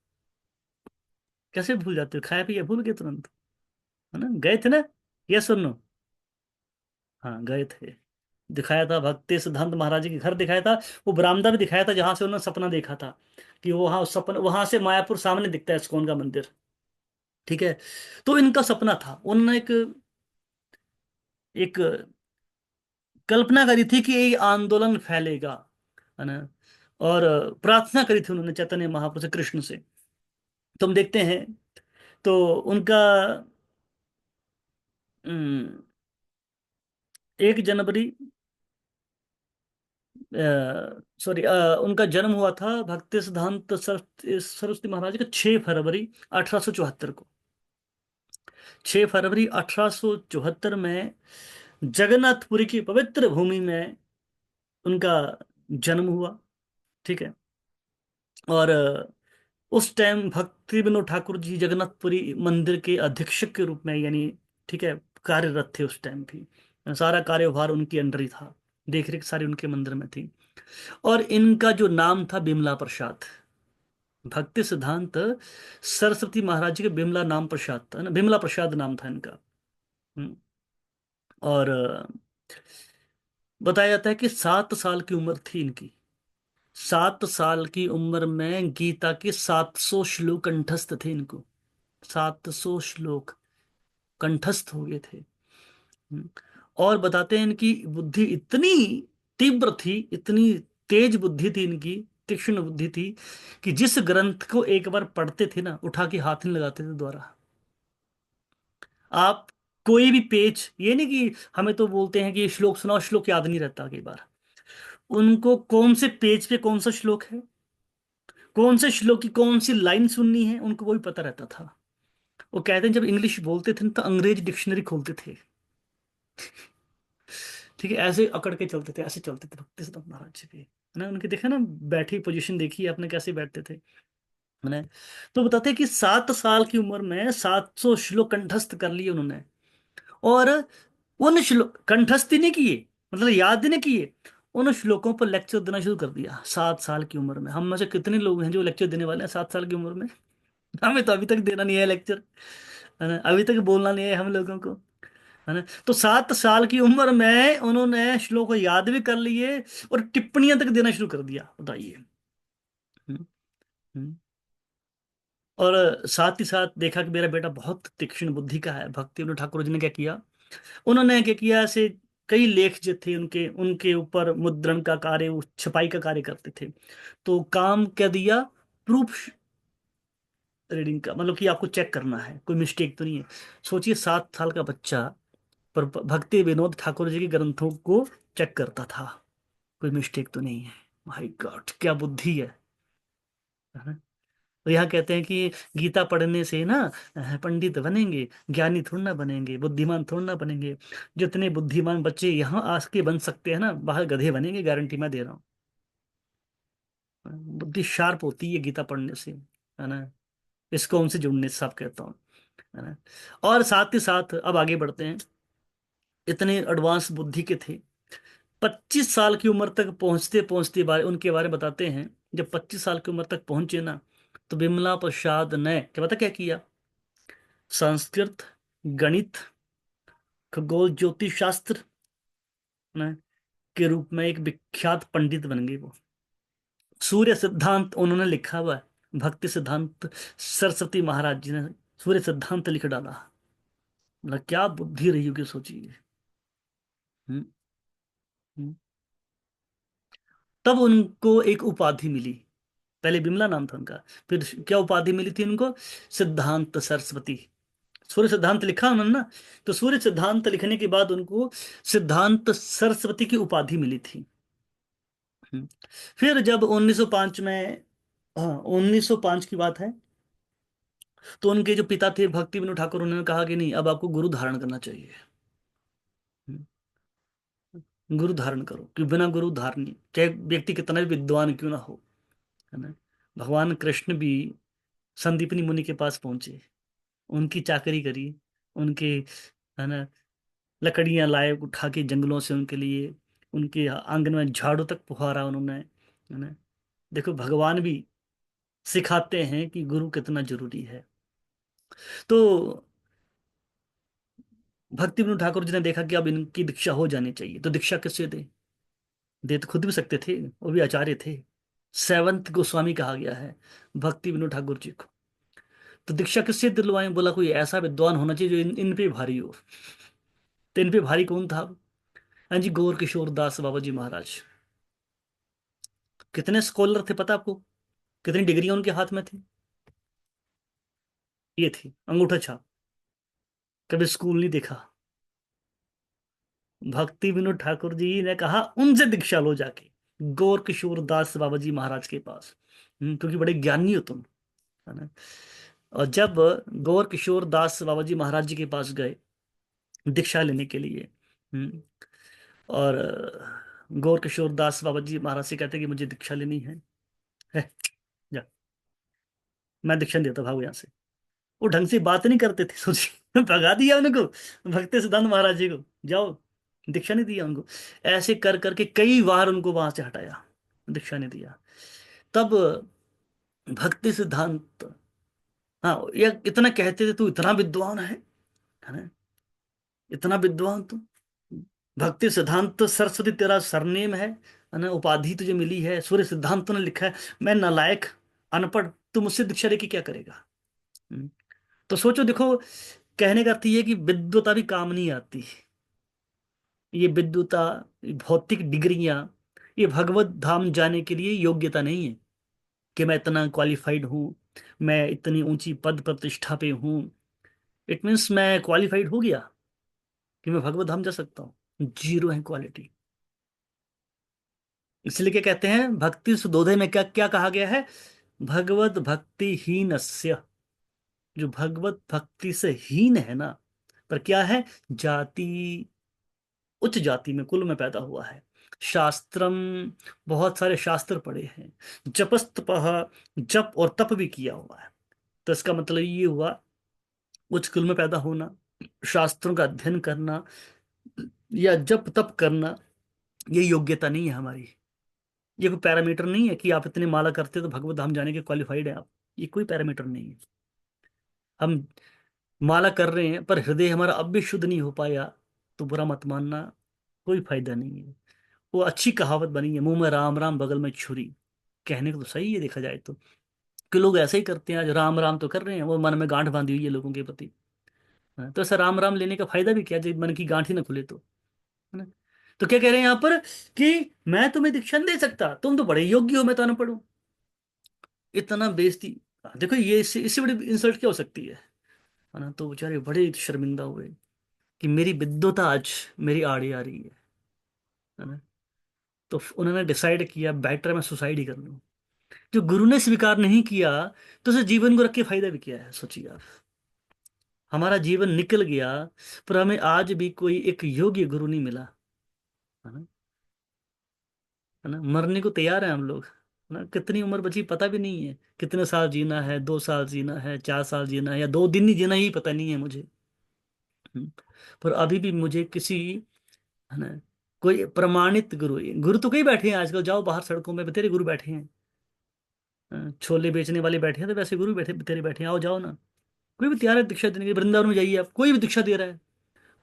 कैसे भूल जाते हो, खाया पिया भूल गए तुरंत, है ना। गए थे ना, यस और नो? हाँ गए थे। दिखाया था भक्ति सिद्धांत महाराज जी के घर दिखाया था, वो बरामदा भी दिखाया था जहां से उन्होंने सपना देखा था कि वो वहां सपना, वहां से मायापुर सामने दिखता है इस्कॉन का मंदिर, ठीक है। तो इनका सपना था, उन्होंने एक एक कल्पना करी थी कि ये आंदोलन फैलेगा, है ना। और प्रार्थना करी थी उन्होंने चैतन्य महाप्रभु से, कृष्ण से। तो हम देखते हैं, तो उनका 1 जनवरी, सॉरी, उनका जन्म हुआ था भक्ति सिद्धांत सरस्वती महाराज का 6 फरवरी 1874 को। 6 फरवरी 1874 में जगन्नाथपुरी की पवित्र भूमि में उनका जन्म हुआ, ठीक है। और उस टाइम भक्ति विनोद ठाकुर जी जगन्नाथपुरी मंदिर के अधीक्षक के रूप में, यानी ठीक है, कार्यरत थे उस टाइम भी। सारा कार्यभार उनके अंडर ही था, देख रेख सारी उनके मंदिर में थी। और इनका जो नाम था बिमला प्रसाद, भक्ति सिद्धांत सरस्वती महाराज जी के बिमला नाम प्रसाद था ना, बिमला प्रसाद नाम था इनका। हम्म। और बताया जाता है कि 7 साल की उम्र थी इनकी। 7 साल की उम्र में गीता के 700 श्लोक कंठस्थ थे इनको। 700 श्लोक कंठस्थ हो गए थे। और बताते हैं इनकी बुद्धि इतनी तीव्र थी, इतनी तेज बुद्धि थी इनकी, तीक्ष्ण बुद्धि थी, कि जिस ग्रंथ को एक बार पढ़ते थे ना, उठा के हाथ नहीं लगाते थे दोबारा। आप कोई भी पेज, ये नहीं कि हमें तो बोलते हैं कि ये श्लोक सुनाओ, श्लोक याद नहीं रहता कई बार। उनको कौन से पेज पे कौन सा श्लोक है, कौन से श्लोक की कौन सी लाइन सुननी है, उनको वो भी पता रहता था। वो कहते हैं जब इंग्लिश बोलते थे ना, तो अंग्रेज डिक्शनरी खोलते थे। ठीक है, ऐसे अकड़ के चलते थे, ऐसे चलते थे भक्ति सिद्धांत महाराज जी भी, है ना। उनके देखा ना, बैठी पोजीशन देखी आपने कैसे बैठते थे, है ना। तो बताते हैं कि 7 साल की उम्र में 700 श्लोक कंठस्थ कर लिए उन्होंने। और उन श्लोक कंठस्थ ही नहीं किए, मतलब याद ही नहीं किए, उन श्लोकों पर लेक्चर देना शुरू कर दिया 7 साल की उम्र में। हम में से कितने लोग हैं जो लेक्चर देने वाले हैं 7 साल की उम्र में? हमें तो अभी तक देना नहीं है लेक्चर, है ना, अभी तक बोलना नहीं है हम लोगों को, है ना। तो 7 साल की उम्र में उन्होंने श्लोक को याद भी कर लिए और टिप्पणियां तक देना शुरू कर दिया, बताइए। हम्म, हम्म। और साथ ही साथ देखा कि मेरा बेटा बहुत तीक्ष्ण बुद्धि का है। भक्ति विनोद ठाकुर जी ने क्या किया, उन्होंने क्या किया, ऐसे कई लेख जो थे उनके उनके ऊपर मुद्रण का कार्य, वो छपाई का कार्य करते थे। तो काम क्या दिया, प्रूफ रीडिंग का, मतलब कि आपको चेक करना है कोई मिस्टेक तो नहीं है। सोचिए 7 साल का बच्चा पर भक्ति विनोद ठाकुर जी के ग्रंथों को चेक करता था, कोई मिस्टेक तो नहीं है। माय गॉड, क्या बुद्धि है ना। तो यहाँ कहते हैं कि गीता पढ़ने से ना पंडित बनेंगे, ज्ञानी थोड़ा ना बनेंगे, बुद्धिमान थोड़ा ना बनेंगे। जितने बुद्धिमान बच्चे यहाँ आस के बन सकते हैं ना, बाहर गधे बनेंगे, गारंटी मैं दे रहा हूँ। बुद्धि शार्प होती है गीता पढ़ने से, है ना। इसको उनसे जुड़ने से सब कहता हूँ, है ना। और साथ ही साथ अब आगे बढ़ते हैं, इतने एडवांस बुद्धि के थे। 25 साल की उम्र तक पहुंचते पहुंचते बारे उनके बारे में बताते हैं, जब 25 साल की उम्र तक पहुंचे ना, तो बिमला प्रसाद ने क्या पता क्या किया, संस्कृत, गणित, खगोल, ज्योतिष शास्त्र ना के रूप में एक विख्यात पंडित बन गए वो। सूर्य सिद्धांत उन्होंने लिखा हुआ है, भक्ति सिद्धांत सरस्वती महाराज जी ने सूर्य सिद्धांत लिख डाला। मतलब क्या बुद्धि रही होगी, सोचिए। हम्म, हम्म। तब उनको एक उपाधि मिली, पहले बिमला नाम था उनका, फिर क्या उपाधि मिली थी उनको, सिद्धांत सरस्वती। सूर्य सिद्धांत लिखा उन्होंने ना, तो सूर्य सिद्धांत लिखने के बाद उनको सिद्धांत सरस्वती की उपाधि मिली थी। हम्म। फिर जब 1905 में, हाँ 1905 की बात है, तो उनके जो पिता थे भक्ति विनोद ठाकुर, उन्होंने कहा कि नहीं, अब आपको गुरु धारण करना चाहिए। हम्म। गुरु धारण करो, कि बिना गुरु धारण, चाहे व्यक्ति कितना भी विद्वान क्यों ना हो, है ना। भगवान कृष्ण भी संदीपनी मुनि के पास पहुंचे, उनकी चाकरी करी, उनके, है ना, लकड़ियां लाए उठा के जंगलों से उनके लिए, उनके आंगन में झाड़ू तक फुहारा उन्होंने, है ना। देखो भगवान भी सिखाते हैं कि गुरु कितना जरूरी है। तो भक्ति विनोद ठाकुर जी ने देखा कि अब इनकी दीक्षा हो जानी चाहिए, तो दीक्षा किससे दे तो खुद भी सकते थे, वो भी आचार्य थे, सेवंत गोस्वामी कहा गया है भक्ति विनोद ठाकुर जी को। तो दीक्षा किससे दिलवाएं, बोला कोई ऐसा विद्वान होना चाहिए जो इन पे भारी हो। तो इन पे भारी कौन था? हाँ जी, गौर किशोर दास बाबा जी महाराज। कितने स्कॉलर थे पता आपको, कितनी डिग्रियां उनके हाथ में थी? ये थी अंगूठा छाप, कभी स्कूल नहीं देखा। भक्ति विनोद ठाकुर जी ने कहा उनसे दीक्षा लो जाके, गौर किशोर दास बाबा जी महाराज के पास। क्योंकि बड़े ज्ञानी हो तुम, है ना। और जब गौर किशोर दास बाबा जी महाराज जी के पास गए दीक्षा लेने के लिए, हम्म, और गौर किशोर दास बाबा जी महाराज से कहते कि मुझे दीक्षा लेनी है, जा, मैं दीक्षा नहीं देता, भागो यहाँ से। वो ढंग से बात नहीं करते थे, सोचिए भगा दिया उनको, भक्ति सिद्धांत महाराज जी को, जाओ, दीक्षा नहीं दिया उनको। ऐसे कर करके कई बार उनको वहां से हटाया, दीक्षा नहीं दिया। तब भक्ति सिद्धांत, हाँ, ये इतना कहते थे, तू इतना विद्वान है ना, इतना विद्वान तू, भक्ति सिद्धांत सरस्वती तेरा सरनेम है ना, उपाधि तुझे मिली है, सूर्य सिद्धांत ने लिखा है, मैं नालायक अनपढ़, तू मुझसे दीक्षा लेके क्या करेगा? हम्म। तो सोचो, देखो, कहने का अर्थ ये है कि विद्वता भी काम नहीं आती। ये विद्वता, ये भौतिक डिग्रियां, ये भगवत धाम जाने के लिए योग्यता नहीं है कि मैं इतना क्वालिफाइड हूँ, मैं इतनी ऊंची पद प्रतिष्ठा पे हूँ, इट मीन्स मैं क्वालिफाइड हो गया कि मैं भगवत धाम जा सकता हूँ? जीरो है क्वालिटी। इसलिए क्या कहते हैं, भक्ति सुदोधे में क्या क्या कहा गया है? भगवत भक्ति हीनस्य, जो भगवत भक्ति से हीन है ना, पर क्या है, जाति, उच्च जाति में, कुल में पैदा हुआ है। शास्त्रम, बहुत सारे शास्त्र पढ़े हैं। जपस्तपः, जप और तप भी किया हुआ है। तो इसका मतलब ये हुआ, उच्च कुल में पैदा होना, शास्त्रों का अध्ययन करना या जप तप करना, ये योग्यता नहीं है हमारी। ये कोई पैरामीटर नहीं है कि आप इतने माला करते हो तो भगवत धाम जाने के क्वालिफाइड है आप। ये कोई पैरामीटर नहीं है। हम माला कर रहे हैं पर हृदय हमारा अब भी शुद्ध नहीं हो पाया, तो बुरा मत मानना, कोई फायदा नहीं है। वो अच्छी कहावत बनी है, मुंह में राम राम बगल में छुरी, कहने को तो सही है देखा जाए तो, कि लोग ऐसे ही करते हैं। आज राम राम तो कर रहे हैं, वो मन में गांठ बांधी हुई है लोगों के प्रति। हाँ, तो ऐसा राम राम लेने का फायदा भी क्या जब मन की गांठ ही ना खुले तो, है ना? तो क्या कह रहे हैं यहाँ पर कि मैं तुम्हें दीक्षा नहीं दे सकता, तुम तो बड़े योग्य हो, मैं तो अनपढ़ हूँ। इतना बेइज्जती। देखो ये इससे बड़ी इंसल्ट क्या हो सकती है ना? तो बेचारे बड़े शर्मिंदा हुए कि मेरी विद्वता आज मेरी आड़ी आ रही है ना? तो उन्होंने डिसाइड किया बेटर मैं सुसाइड ही कर लूं। जो गुरु ने स्वीकार नहीं किया, तो उसे जीवन को रख के फायदा भी क्या है, सोचिए आप। हमारा जीवन निकल गया, पर हमें आज भी कोई एक योग्य गुरु नहीं मिला, है ना? है ना? मरने को तैयार है हम लोग, है ना? कितनी उम्र बची पता भी नहीं है, कितने साल जीना है, 2 साल जीना है, 4 साल जीना है, या 2 दिन ही जीना, ही पता नहीं है मुझे। हम्म। पर अभी भी मुझे किसी, है ना, कोई प्रमाणित गुरु, गुरु तो कई बैठे हैं आजकल, जाओ बाहर सड़कों में तेरे गुरु बैठे हैं। छोले बेचने वाले बैठे हैं तो वैसे गुरु बैठे तेरे बैठे हैं, आओ जाओ ना। कोई भी तैयार है दीक्षा देने के लिए, वृंदावन में जाइए आप, कोई भी दीक्षा दे रहा है,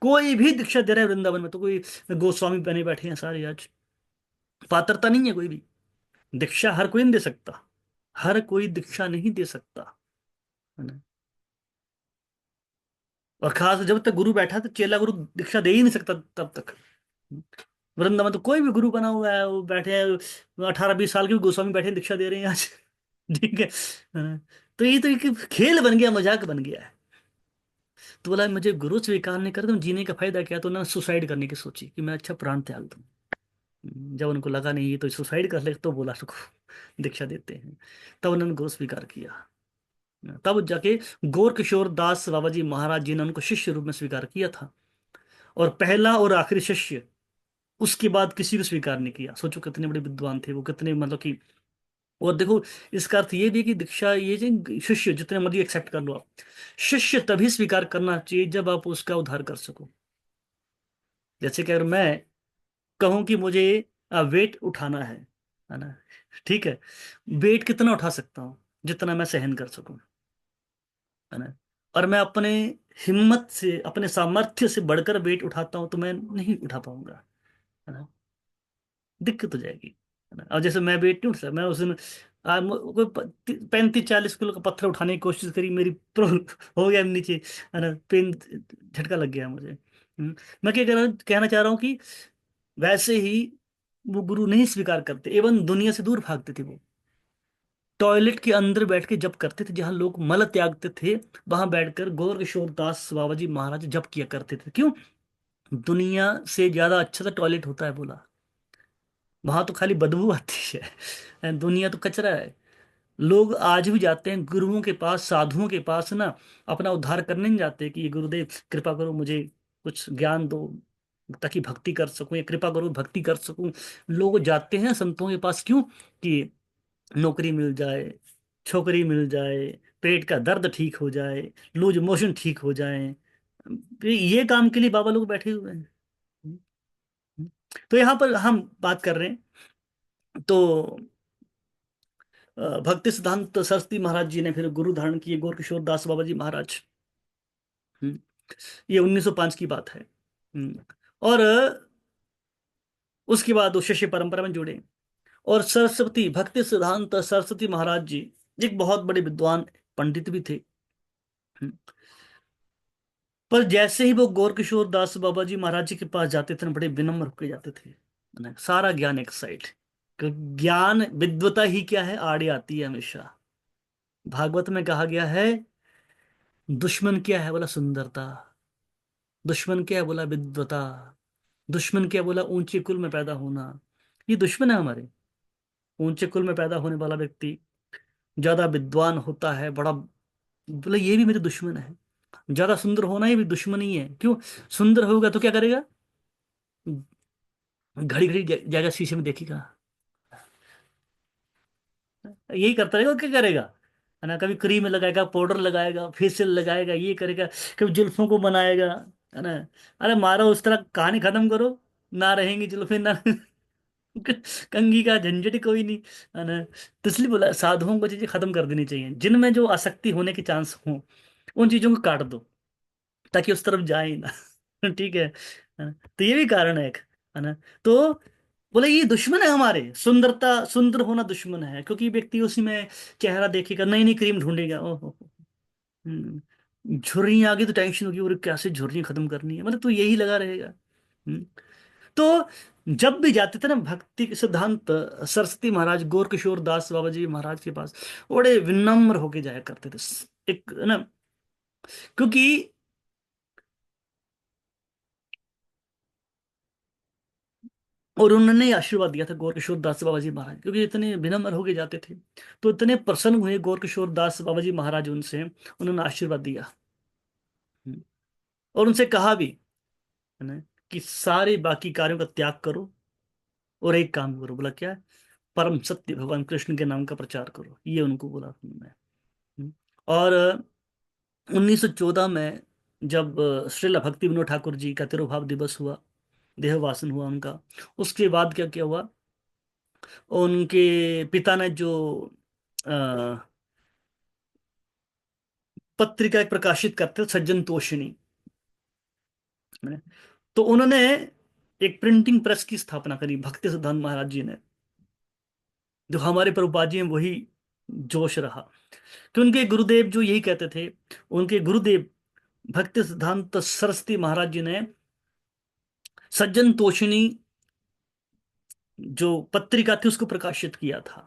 कोई भी दीक्षा दे रहा है वृंदावन में, तो कोई गोस्वामी बने बैठे हैं सारे आज। पात्रता नहीं है कोई भी, दीक्षा हर कोई नहीं दे सकता, हर कोई दीक्षा नहीं दे सकता, है ना? और खास जब तक गुरु बैठा तो चेला गुरु दीक्षा दे ही नहीं सकता तब तक। वृंदावन तो कोई भी गुरु बना हुआ है, वो बैठे हैं 18-20 साल के भी गोस्वामी बैठे हैं, दीक्षा दे रहे हैं आज। ठीक है। तो ये तो एक खेल बन गया, मजाक बन गया है। तो बोला मुझे गुरु स्वीकार नहीं कर, तुम जीने का फायदा क्या? तो उन्होंने सुसाइड करने की सोची कि मैं अच्छा प्राण त्याग दूं। जब उनको लगा नहीं ये तो सुसाइड कर ले, तो बोला रुको दीक्षा देते हैं। तब उन्होंने गुरु स्वीकार किया। तब जाके गौर किशोर दास बाबा जी महाराज जी ने उनको शिष्य रूप में स्वीकार किया था, और पहला और आखिरी शिष्य, उसके बाद किसी को स्वीकार नहीं किया। सोचो कितने बड़े विद्वान थे वो, कितने मतलब कि। और देखो, इसका अर्थ ये भी है कि दीक्षा, ये जो शिष्य जितने मर्जी एक्सेप्ट कर लो आप, शिष्य तभी स्वीकार करना चाहिए जब आप उसका उद्धार कर सको। जैसे कि अगर मैं कहूं कि मुझे वेट उठाना है ना, ठीक है, वेट कितना उठा सकता हूं? जितना मैं सहन कर सकूं, है ना? और मैं अपने हिम्मत से, अपने सामर्थ्य से बढ़कर वेट उठाता हूं तो मैं नहीं उठा पाऊंगा, है ना? दिक्कत हो जाएगी, है ना? और जैसे मैं वेट नहीं उठ सकता, मैं उस दिन कोई 35-40 किलो का पत्थर उठाने की कोशिश करी, मेरी प्रो हो गया नीचे, है ना, पेन, झटका लग गया मुझे। मैं क्या कहना चाह रहा हूँ कि वैसे ही वो गुरु नहीं स्वीकार करते, एवं दुनिया से दूर भागते थे वो। टॉयलेट के अंदर बैठ के जप करते थे, जहां लोग मल त्यागते थे, वहां बैठकर गौर किशोर दास बाबा जी महाराज जप किया करते थे। क्यों? दुनिया से ज्यादा अच्छा तो टॉयलेट होता है, बोला। वहां तो खाली बदबू आती है, दुनिया तो कचरा है। लोग आज भी जाते हैं गुरुओं के पास, साधुओं के पास ना, अपना उद्धार करने नहीं जाते कि ये गुरुदेव कृपा करो मुझे कुछ ज्ञान दो ताकि भक्ति कर सकूं, या कृपा करो भक्ति कर सकूं। लोग जाते हैं संतों के पास क्यों? कि नौकरी मिल जाए, छोकरी मिल जाए, पेट का दर्द ठीक हो जाए, लूज मोशन ठीक हो जाए, ये काम के लिए बाबा लोग बैठे हुए हैं। तो यहाँ पर हम बात कर रहे हैं, तो भक्ति सिद्धांत सरस्वती महाराज जी ने फिर गुरु धारण किए, गोरकिशोर दास बाबा जी महाराज। हम्म, ये 1905 की बात है। और उसके बाद वो शिष्य परंपरा में जुड़े। और सरस्वती भक्ति सिद्धांत सरस्वती महाराज जी एक बहुत बड़े विद्वान पंडित भी थे। हम्म, पर जैसे ही वो गोरकिशोर दास बाबा जी महाराज जी के पास जाते थे ना, बड़े विनम्र होके जाते थे, है ना? सारा ज्ञान एक साइड, ज्ञान विद्वता ही क्या है, आड़े आती है हमेशा। भागवत में कहा गया है, दुश्मन क्या है? बोला सुंदरता। दुश्मन क्या है? बोला विद्वता। दुश्मन क्या? बोला ऊंचे कुल में पैदा होना। ये दुश्मन है हमारे। ऊंचे कुल में पैदा होने वाला व्यक्ति ज्यादा विद्वान होता है, बड़ा, बोला ये भी मेरे दुश्मन है। ज्यादा सुंदर होना ये भी दुश्मन ही है। क्यों? सुंदर होगा तो क्या करेगा? घड़ी घड़ी जाएगा शीशे में देखेगा, यही करता रहेगा, और क्या करेगा? है ना, कभी क्रीम लगाएगा, पाउडर लगाएगा, फेशियल लगाएगा, ये करेगा, कभी जुल्फों को बनाएगा, है ना। अरे मारो उस तरह, कहानी खत्म करो, ना रहेंगी जुल्फें ना कंघी का झंझट ही कोई नहीं, है ना। तो इसलिए बोला साधुओं को चीजें खत्म कर देनी चाहिए, जिनमें जो आसक्ति होने के चांस हो उन चीजों को काट दो, ताकि उस तरफ जाए ही ना ठीक है ना? तो ये भी कारण है एक, है ना। तो बोले ये दुश्मन है हमारे, सुंदरता, सुंदर होना दुश्मन है, क्योंकि व्यक्ति उसी में चेहरा देखेगा, नई नई क्रीम ढूंढेगा, ओहो। झुर्रियां आ गई तो टेंशन होगी, और कैसे झुर्रियां खत्म करनी है, मतलब तो यही लगा रहेगा। हम्म, तो जब भी जाते थे ना भक्ति के सिद्धांत सरस्वती महाराज गौर किशोर दास बाबा जी महाराज के पास, बड़े विनम्र होके जाया करते थे, एक है ना, क्योंकि और उन्होंने आशीर्वाद दिया था गौर किशोर दास बाबा जी महाराज, क्योंकि इतने विनम्र होके जाते थे, तो इतने प्रसन्न हुए गौर किशोर दास बाबा जी महाराज उनसे, उन्होंने आशीर्वाद दिया। हम्म, और उनसे कहा भी, है ना, कि सारे बाकी कार्यों का त्याग करो और एक काम करो। बोला क्या? परम सत्य भगवान कृष्ण के नाम का प्रचार करो, ये उनको बोला उन्होंने। और 1914 में जब श्रील भक्ति विनोद ठाकुर जी का तिरुभाव दिवस हुआ, देहवासन हुआ उनका, उसके बाद क्या क्या हुआ, उनके पिता ने जो अ, पत्रिका एक प्रकाशित करते थे, सज्जन तोषिणी, है, तो उन्होंने एक प्रिंटिंग प्रेस की स्थापना करी भक्ति सिद्धांत महाराज जी ने। जो हमारे प्रभुपाद जी हैं वही जोश रहा, कि उनके गुरुदेव जो यही कहते थे, उनके गुरुदेव भक्ति सिद्धांत सरस्वती महाराज जी ने सज्जन तोषिणी जो पत्रिका थी उसको प्रकाशित किया था।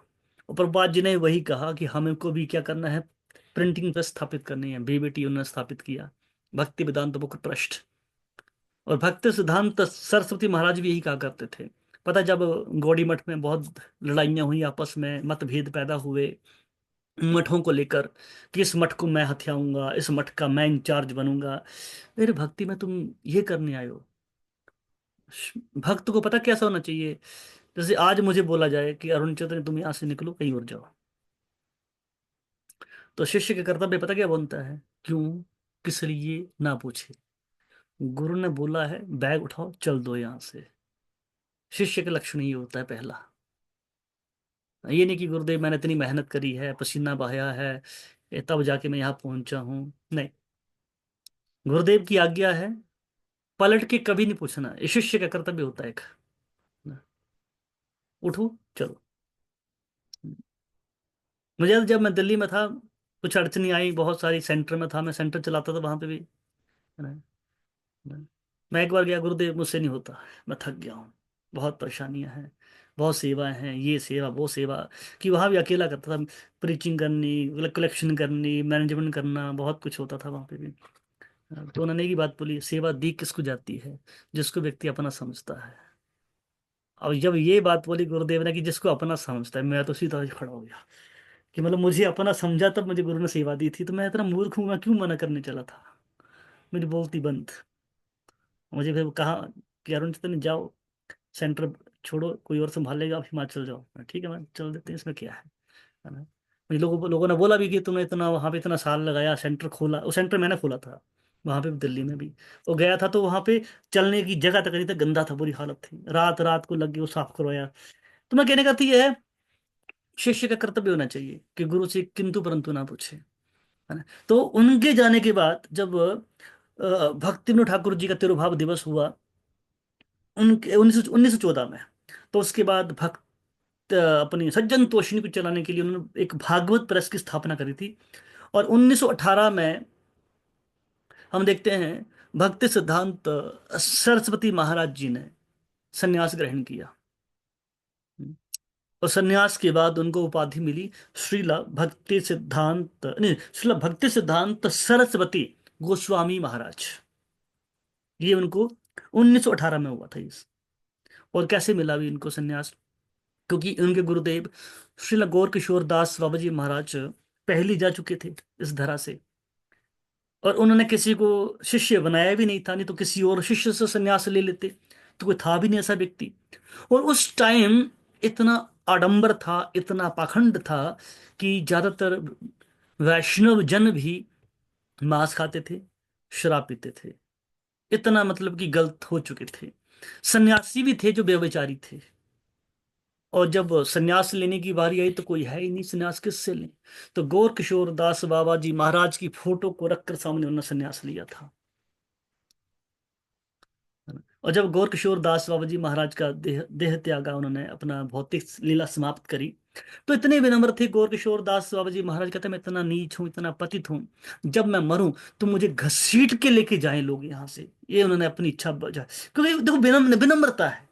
और प्रभुपाद जी ने वही कहा कि हमें को भी क्या करना है, प्रिंटिंग प्रेस स्थापित करनी है। बीबीटी उन्होंने स्थापित किया, भक्ति वेदांत बुक ट्रस्ट। और भक्ति सिद्धांत सरस्वती महाराज भी यही कहा करते थे। पता है, जब गौड़ी मठ में बहुत लड़ाइयाँ हुई, आपस में मतभेद पैदा हुए मठों को लेकर, कि इस मठ को मैं हथियाऊंगा, इस मठ का मैं इंचार्ज बनूंगा। मेरे भक्ति में तुम ये करने आए हो? भक्त को पता कैसा होना चाहिए? जैसे आज मुझे बोला जाए कि अरुण चंद्र तुम यहाँ से निकलो, कहीं और जाओ, तो शिष्य का कर्तव्य पता क्या बनता है? क्यों, किस लिए, ना पूछे। गुरु ने बोला है बैग उठाओ चल दो यहाँ से, शिष्य का लक्षण ये होता है पहला। ये नहीं कि गुरुदेव मैंने इतनी मेहनत करी है, पसीना बहाया है, तब जाके मैं यहाँ पहुंचा हूँ, नहीं। गुरुदेव की आज्ञा है, पलट के कभी नहीं पूछना, ये शिष्य का कर्तव्य होता है एक। उठो चलो। मुझे याद है, जब मैं दिल्ली में था, कुछ अड़चनी आई, बहुत सारी, सेंटर में था, मैं सेंटर चलाता था वहां पे भी, है ना। मैं एक बार गया, गुरुदेव मुझसे नहीं होता, मैं थक गया हूँ, बहुत परेशानियां हैं, बहुत सेवाएं हैं, ये सेवा वो सेवा, कि वहां भी अकेला करता था, प्रीचिंग करनी, कलेक्शन करनी, मैनेजमेंट करना, बहुत कुछ होता था वहां पे भी। तो उन्होंने की बात बोली, सेवा दी किसको जाती है? जिसको व्यक्ति अपना समझता है। और जब ये बात बोली गुरुदेव ने कि जिसको अपना समझता है, मैं तो सीधा खड़ा हो गया, कि मतलब मुझे अपना समझा तब मुझे गुरु ने सेवा दी थी, तो मैं इतना मूर्ख हूँ, मैं क्यों मना करने चला था? मेरी बोलती बंद। मुझे फिर कहा कि अरुण चंद्र जाओ, सेंटर छोड़ो, कोई और संभालेगा, आप हिमाचल जाओ। ठीक है, मैं चल देते हैं, इसमें क्या है ना। मुझे लोगों ने बोला भी कि तुमने इतना वहाँ पे इतना साल लगाया, सेंटर खोला, वो सेंटर मैंने खोला था वहाँ पे दिल्ली में भी। वो गया था तो वहाँ पे चलने की जगह तक नहीं था, गंदा था, बुरी हालत थी, रात रात को लग गई वो साफ करवाया। तो मैं कहने का तो ये है, शिष्य का कर्तव्य होना चाहिए कि गुरु से किंतु परंतु ना पूछे, है ना। तो उनके जाने के बाद जब भक्ति विनोद ठाकुर जी का तिरुभाव दिवस हुआ, उनके 1914 में, तो उसके बाद अपनी सज्जन तोषिणी को चलाने के लिए उन्होंने एक भागवत प्रेस की स्थापना करी थी। और 1918 में हम देखते हैं भक्ति सिद्धांत सरस्वती महाराज जी ने संन्यास ग्रहण किया। और सन्यास के बाद उनको उपाधि मिली श्रीला भक्ति सिद्धांत, नहीं, श्रीला भक्ति सिद्धांत सरस्वती गोस्वामी महाराज। ये उनको 1918 में हुआ था इस। और कैसे मिला भी इनको सन्यास? क्योंकि उनके गुरुदेव श्रीला गौर किशोर दास बाबा जी महाराज पहले जा चुके थे इस धरा से, और उन्होंने किसी को शिष्य बनाया भी नहीं था, नहीं तो किसी और शिष्य से सन्यास ले लेते, तो कोई था भी नहीं ऐसा व्यक्ति। और उस टाइम इतना आडंबर था, इतना पाखंड था कि ज्यादातर वैष्णव जन भी मांस खाते थे, शराब पीते थे। इतना मतलब कि गलत हो चुके थे। सन्यासी भी थे जो व्यभिचारी थे। और जब सन्यास लेने की बारी आई तो कोई है ही नहीं, सन्यास किससे लें? तो गौर किशोर दास बाबा जी महाराज की फोटो को रखकर सामने उन्होंने सन्यास लिया था। और जब गौर किशोर दास बाबा जी महाराज का देह देह त्यागा, उन्होंने अपना भौतिक लीला समाप्त करी, तो इतने विनम्र थे गौर किशोर दास बाबा जी महाराज। कहते मैं इतना नीच हूं, इतना पतित हूं, जब मैं मरूं तो मुझे घसीट के लेके जाएं लोग यहाँ से। ये उन्होंने अपनी इच्छा बजा, क्योंकि देखो विनम्रता है।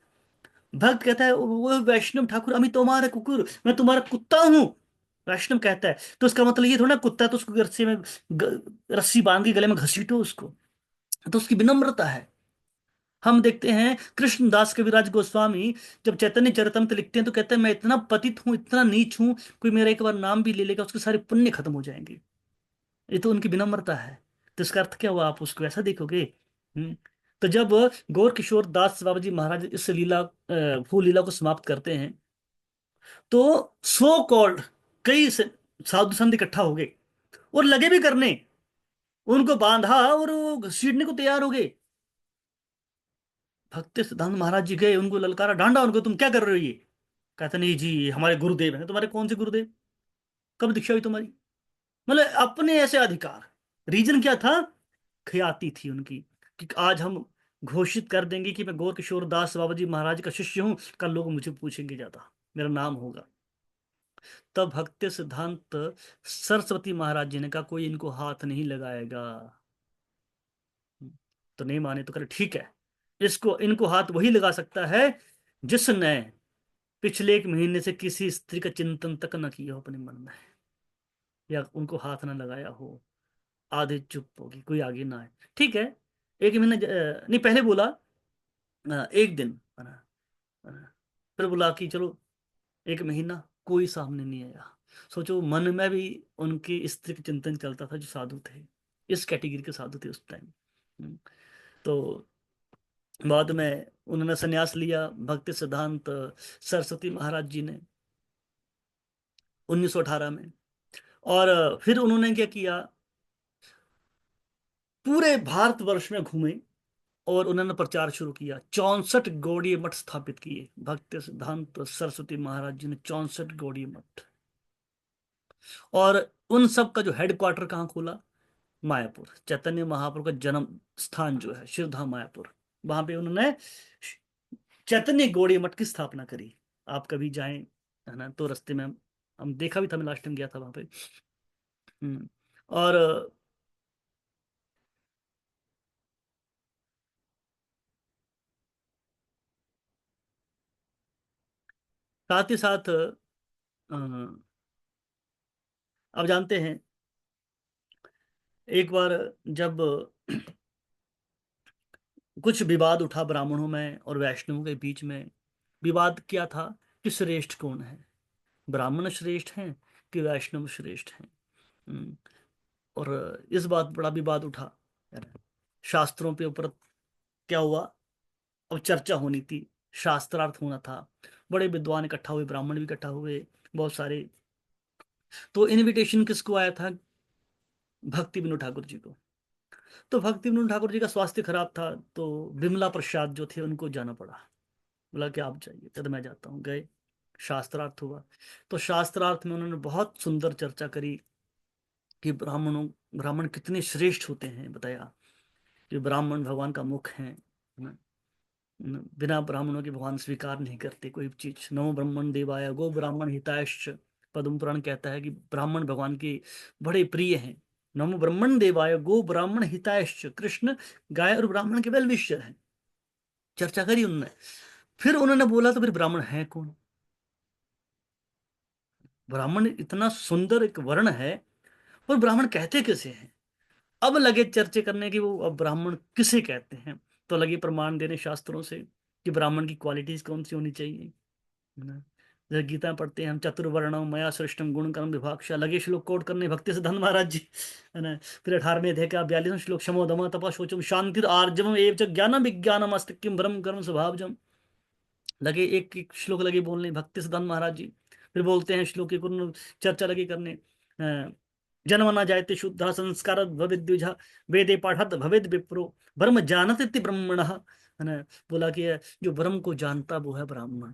भक्त कहता है वो वैष्णव ठाकुर अमी तुम्हारा कुकुर, मैं तुम्हारा कुत्ता हूँ। वैष्णव कहता है तो उसका मतलब ये थोड़ा कुत्ता है तो उसको रस्सी में रस्सी बांध के गले में घसीटो उसको। तो उसकी विनम्रता है। हम देखते हैं कृष्णदास कविराज गोस्वामी जब चैतन्य चरितमृत लिखते हैं तो कहते हैं मैं इतना पतित हूं, इतना नीच हूं, कोई मेरा एक बार नाम भी ले लेगा उसके सारे पुण्य खत्म हो जाएंगे। ये तो उनकी विनम्रता है। तो इसका अर्थ क्या हुआ? आप उसको ऐसा देखोगे। तो जब गौर किशोर दास बाबा जी महाराज इस लीला भू लीला को समाप्त करते हैं तो सो कॉल्ड कई साधु संत इकट्ठा हो गए और लगे भी करने, उनको बांधा और वो घसीटने को तैयार हो गए। भक्ति सिद्धांत महाराज जी गए, उनको ललकारा, डांडा उनको, तुम क्या कर रहे हो ये? कहते नहीं जी हमारे गुरुदेव हैं। तुम्हारे कौन से गुरुदेव? कब दीक्षा हुई तुम्हारी? मतलब अपने ऐसे अधिकार। रीजन क्या था? ख्याति थी उनकी कि आज हम घोषित कर देंगे कि मैं गौर किशोर दास बाबा जी महाराज का शिष्य हूं, कल लोग मुझे पूछेंगे ज्यादा, मेरा नाम होगा। तब भक्ति सिद्धांत सरस्वती महाराज जी ने कहा कोई इनको हाथ नहीं लगाएगा। तो नहीं माने तो करे ठीक है, इसको इनको हाथ वही लगा सकता है जिसने पिछले 1 महीने से किसी स्त्री का चिंतन तक न किया हो अपने मन में, या उनको हाथ ना लगाया हो। आधे चुप होगी, कोई आगे ना आए। ठीक है, 1 महीने नहीं, पहले बोला 1 दिन बना, फिर बोला कि चलो 1 महीना, कोई सामने नहीं आया। सोचो मन में भी उनके स्त्री का चिंतन चलता था जो साधु थे, इस कैटेगरी के साधु थे उस टाइम। तो बाद में उन्होंने संन्यास लिया भक्ति सिद्धांत सरस्वती महाराज जी ने 1918 में। और फिर उन्होंने क्या किया, पूरे भारतवर्ष में घूमे और उन्होंने प्रचार शुरू किया। 64 गौड़ीय मठ स्थापित किए भक्ति सिद्धांत सरस्वती महाराज जी ने, 64 गौड़ीय मठ। और उन सब का जो हेडक्वार्टर कहाँ खोला? मायापुर। चैतन्य महाप्रभु का जन्म स्थान जो है शिवधाम मायापुर, वहां पे उन्होंने चैतन्य गौड़ीय मठ की स्थापना करी। आप कभी जाएं, है ना, तो रास्ते में हम देखा भी था, मैं लास्ट टाइम गया था वहां पे। और साथ ही साथ आप जानते हैं एक बार जब कुछ विवाद उठा ब्राह्मणों में और वैष्णवों के बीच में। विवाद क्या था कि श्रेष्ठ कौन है, ब्राह्मण श्रेष्ठ हैं कि वैष्णव श्रेष्ठ हैं? हम्म, और इस बात बड़ा विवाद उठा। शास्त्रों पे ऊपर क्या हुआ, अब चर्चा होनी थी, शास्त्रार्थ होना था। बड़े विद्वान इकट्ठा हुए, ब्राह्मण भी इकट्ठा हुए बहुत सारे। तो इनविटेशन किसको आया था? भक्ति विनोद ठाकुर जी को। तो भक्ति विनोद ठाकुर जी का स्वास्थ्य खराब था, तो विमला प्रसाद जो थे उनको जाना पड़ा। बोला कि आप जाइए, तो मैं जाता हूँ। गए, शास्त्रार्थ हुआ। तो शास्त्रार्थ में उन्होंने बहुत सुंदर चर्चा करी कि ब्राह्मण कितने श्रेष्ठ होते हैं। बताया कि ब्राह्मण भगवान का मुख है ना, बिना ब्राह्मणों के भगवान स्वीकार नहीं करते कोई चीज। नमो ब्राह्मण देवाय गो ब्राह्मण हितायश्च, पद्म पुराण कहता है कि ब्राह्मण भगवान के बड़े प्रिय हैं। नमो ब्राह्मण देवाय गो ब्राह्मण हितायश्च, कृष्ण गाय और ब्राह्मण के वेल विशर हैं। चर्चा करी उन्होंने। फिर उन्होंने बोला तो फिर ब्राह्मण है कौन? ब्राह्मण इतना सुंदर एक वर्ण है, और ब्राह्मण कहते किसे हैं? अब लगे चर्चे करने की वो अब ब्राह्मण किसे कहते हैं। तो लगे प्रमाण देने शास्त्रों से कि ब्राह्मण की क्वालिटीज कौन सी होनी चाहिए, है ना। जैसे गीता पढ़ते हैं हम, चतुर्वर्णम मया सृष्टम गुण कर्म विभागशः, लगे श्लोक कोट करने भक्ति से धन महाराज जी, है ना। फिर 18वें अध्याय का 42वां श्लोक, शमो दम तप शौचम शांति आर्जवम एव च ज्ञानम विज्ञानम अस्तिक्यम ब्रह्म कर्म स्वभावजम। लगे एक एक श्लोक लगे बोलने भक्ति से धन महाराज जी। फिर बोलते हैं श्लोक की कुछ चर्चा लगी करने, जन्म न जायते शुद्ध संस्कार भवेद द्विजा, वेदे पाठत भवेद विप्रो, ब्रह्म जानत इति ब्रह्मण, है ना। बोला कि जो ब्रह्म को जानता वो है ब्राह्मण,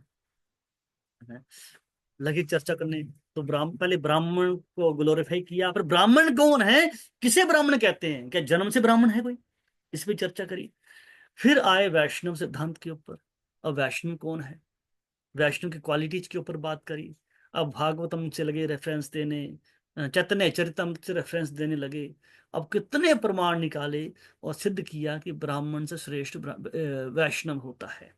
है ना। लगी चर्चा करने। तो पहले ब्राह्मण को ग्लोरीफाई किया, फिर ब्राह्मण कौन है, किसे ब्राह्मण कहते हैं, क्या जन्म से ब्राह्मण है कोई, इस पे चर्चा करी। फिर आए वैष्णव सिद्धांत के ऊपर। अब वैष्णव कौन है, वैष्णव की क्वालिटीज के ऊपर बात करी। अब भागवतम से लगे रेफरेंस देने, चैतन्य चरितम से रेफरेंस देने लगे। अब कितने प्रमाण निकाले और सिद्ध किया कि ब्राह्मण से श्रेष्ठ वैष्णव होता है।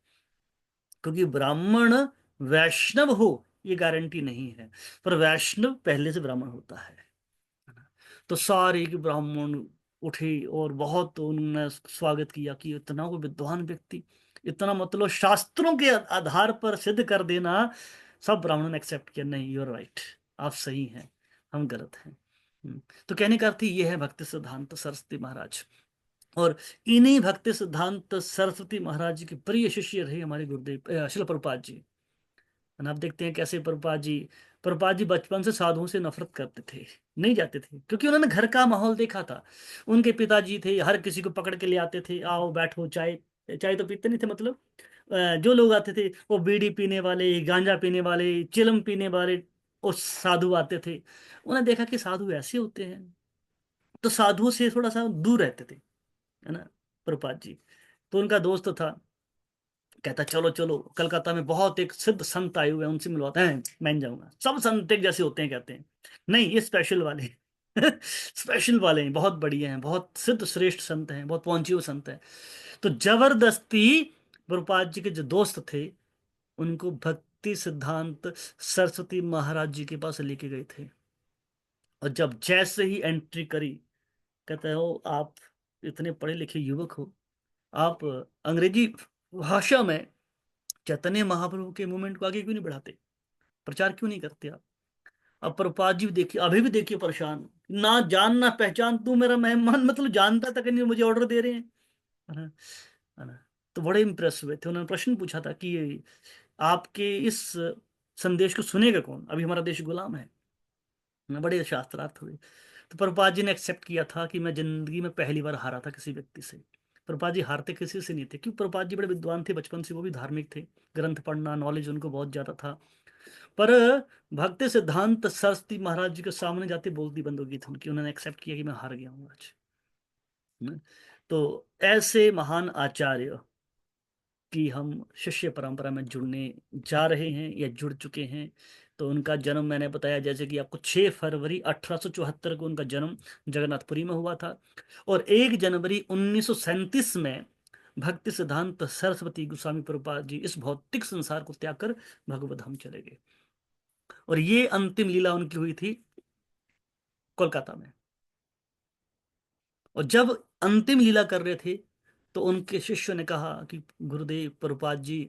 क्योंकि ब्राह्मण वैष्णव हो ये गारंटी नहीं है, पर वैष्णव पहले से ब्राह्मण होता है। तो सारे के ब्राह्मण उठे और बहुत उन्होंने स्वागत किया कि इतना कोई विद्वान व्यक्ति, इतना मतलब शास्त्रों के आधार पर सिद्ध कर देना। सब ब्राह्मणों ने एक्सेप्ट किया, नहीं यू आर राइट, आप सही हैं, हम गलत हैं। तो कहने का अर्थ ये है भक्ति सिद्धांत सरस्वती महाराज। और इन्हीं भक्ति सिद्धांत सरस्वती महाराज जी के प्रिय शिष्य रहे हमारे गुरुदेव शिल प्रभुपाद जी। आप देखते हैं कैसे प्रभुपाद जी बचपन से साधुओं से नफरत करते थे, नहीं जाते थे, क्योंकि उन्होंने घर का माहौल देखा था। उनके पिताजी थे, हर किसी को पकड़ के ले आते थे, आओ बैठो, चाय, चाय तो पीते नहीं थे, मतलब जो लोग आते थे वो बीड़ी पीने वाले, गांजा पीने वाले, चिलम पीने वाले, वो साधु आते थे। उन्हें देखा कि साधु ऐसे होते हैं, तो साधुओं से थोड़ा सा दूर रहते थे, है ना, प्रभुपाद जी। तो उनका दोस्त था, कहता चलो चलो कलकत्ता में बहुत एक सिद्ध संत आए हुए हैं, उनसे मिलवाते हैं। मैं नहीं जाऊंगा, सब संत एक जैसे होते हैं, कहते हैं नहीं ये स्पेशल वाले स्पेशल वाले हैं, बहुत बढ़िया हैं, बहुत सिद्ध श्रेष्ठ संत हैं, बहुत पहुंचे हुए संत हैं। तो जबरदस्ती गुरुपाद जी के जो दोस्त थे उनको भक्ति सिद्धांत सरस्वती महाराज जी के पास लेके गए थे। और जब जैसे ही एंट्री करी, कहते हो आप इतने पढ़े लिखे युवक हो, आप अंग्रेजी भाषा में चैतन्य महाप्रभु के मूवमेंट को आगे क्यों नहीं बढ़ाते, प्रचार क्यों नहीं करते आप। अब प्रभुपाद जी भी देखिए, अभी भी देखिए परेशान, ना जान ना पहचान, तू मेरा मेहमान, मतलब जानता तक नहीं, मुझे ऑर्डर दे रहे हैं, है ना, है ना। तो बड़े इंप्रेस हुए थे, उन्होंने प्रश्न पूछा था कि आपके इस संदेश को सुनेगा कौन, अभी हमारा देश गुलाम है ना। बड़े शास्त्रार्थ हुए। तो प्रभुपाद जी ने एक्सेप्ट किया था कि मैं जिंदगी में पहली बार हारा था किसी व्यक्ति से। प्रभुपाद जी हारते किसी से नहीं थे, क्योंकि प्रभुपाद जी बड़े विद्वान थे, बचपन से वो भी धार्मिक थे, ग्रंथ पढ़ना नॉलेज उनको बहुत ज्यादा था। पर भक्ति सिद्धांत सरस्वती महाराज जी के सामने जाते बोलती बंद हो गई थी उनकी, उन्होंने एक्सेप्ट किया कि मैं हार गया हूँ आज, है ना? तो ऐसे महान आचार्य कि हम शिष्य परंपरा में जुड़ने जा रहे हैं या जुड़ चुके हैं। तो उनका जन्म मैंने बताया, जैसे कि आपको 6 फरवरी 1874 को उनका जन्म जगन्नाथपुरी में हुआ था, और 1 जनवरी 1937 में भक्ति सिद्धांत सरस्वती गोस्वामी प्रभुपाद जी इस भौतिक संसार को त्याग कर भगवत धाम चले गए। और ये अंतिम लीला उनकी हुई थी कोलकाता में। और जब अंतिम लीला कर रहे थे तो उनके शिष्यों ने कहा कि गुरुदेव प्रभुपाद जी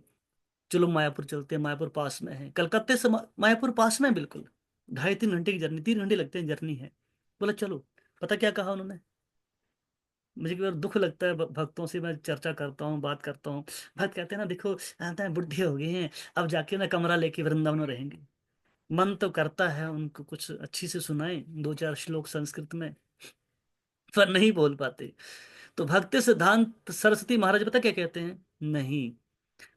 चलो मायापुर चलते हैं, मायापुर पास में है, कलकत्ते से मायापुर पास में है बिल्कुल, 2.5-3 घंटे की जर्नी, 3 घंटे लगते हैं जर्नी है। बोला चलो। पता क्या कहा उन्होंने, मुझे कई बार दुख लगता है, भक्तों से मैं चर्चा करता हूँ, बात करता हूँ, भक्त कहते हैं ना देखो आता है बुढ़े हो गए हैं, अब जाके ना कमरा लेके वृंदावन में रहेंगे। मन तो करता है उनको कुछ अच्छी से सुनाए 2-4 श्लोक संस्कृत में, पर नहीं बोल पाते। तो भक्ति सिद्धांत सरस्वती महाराज पता क्या कहते हैं, नहीं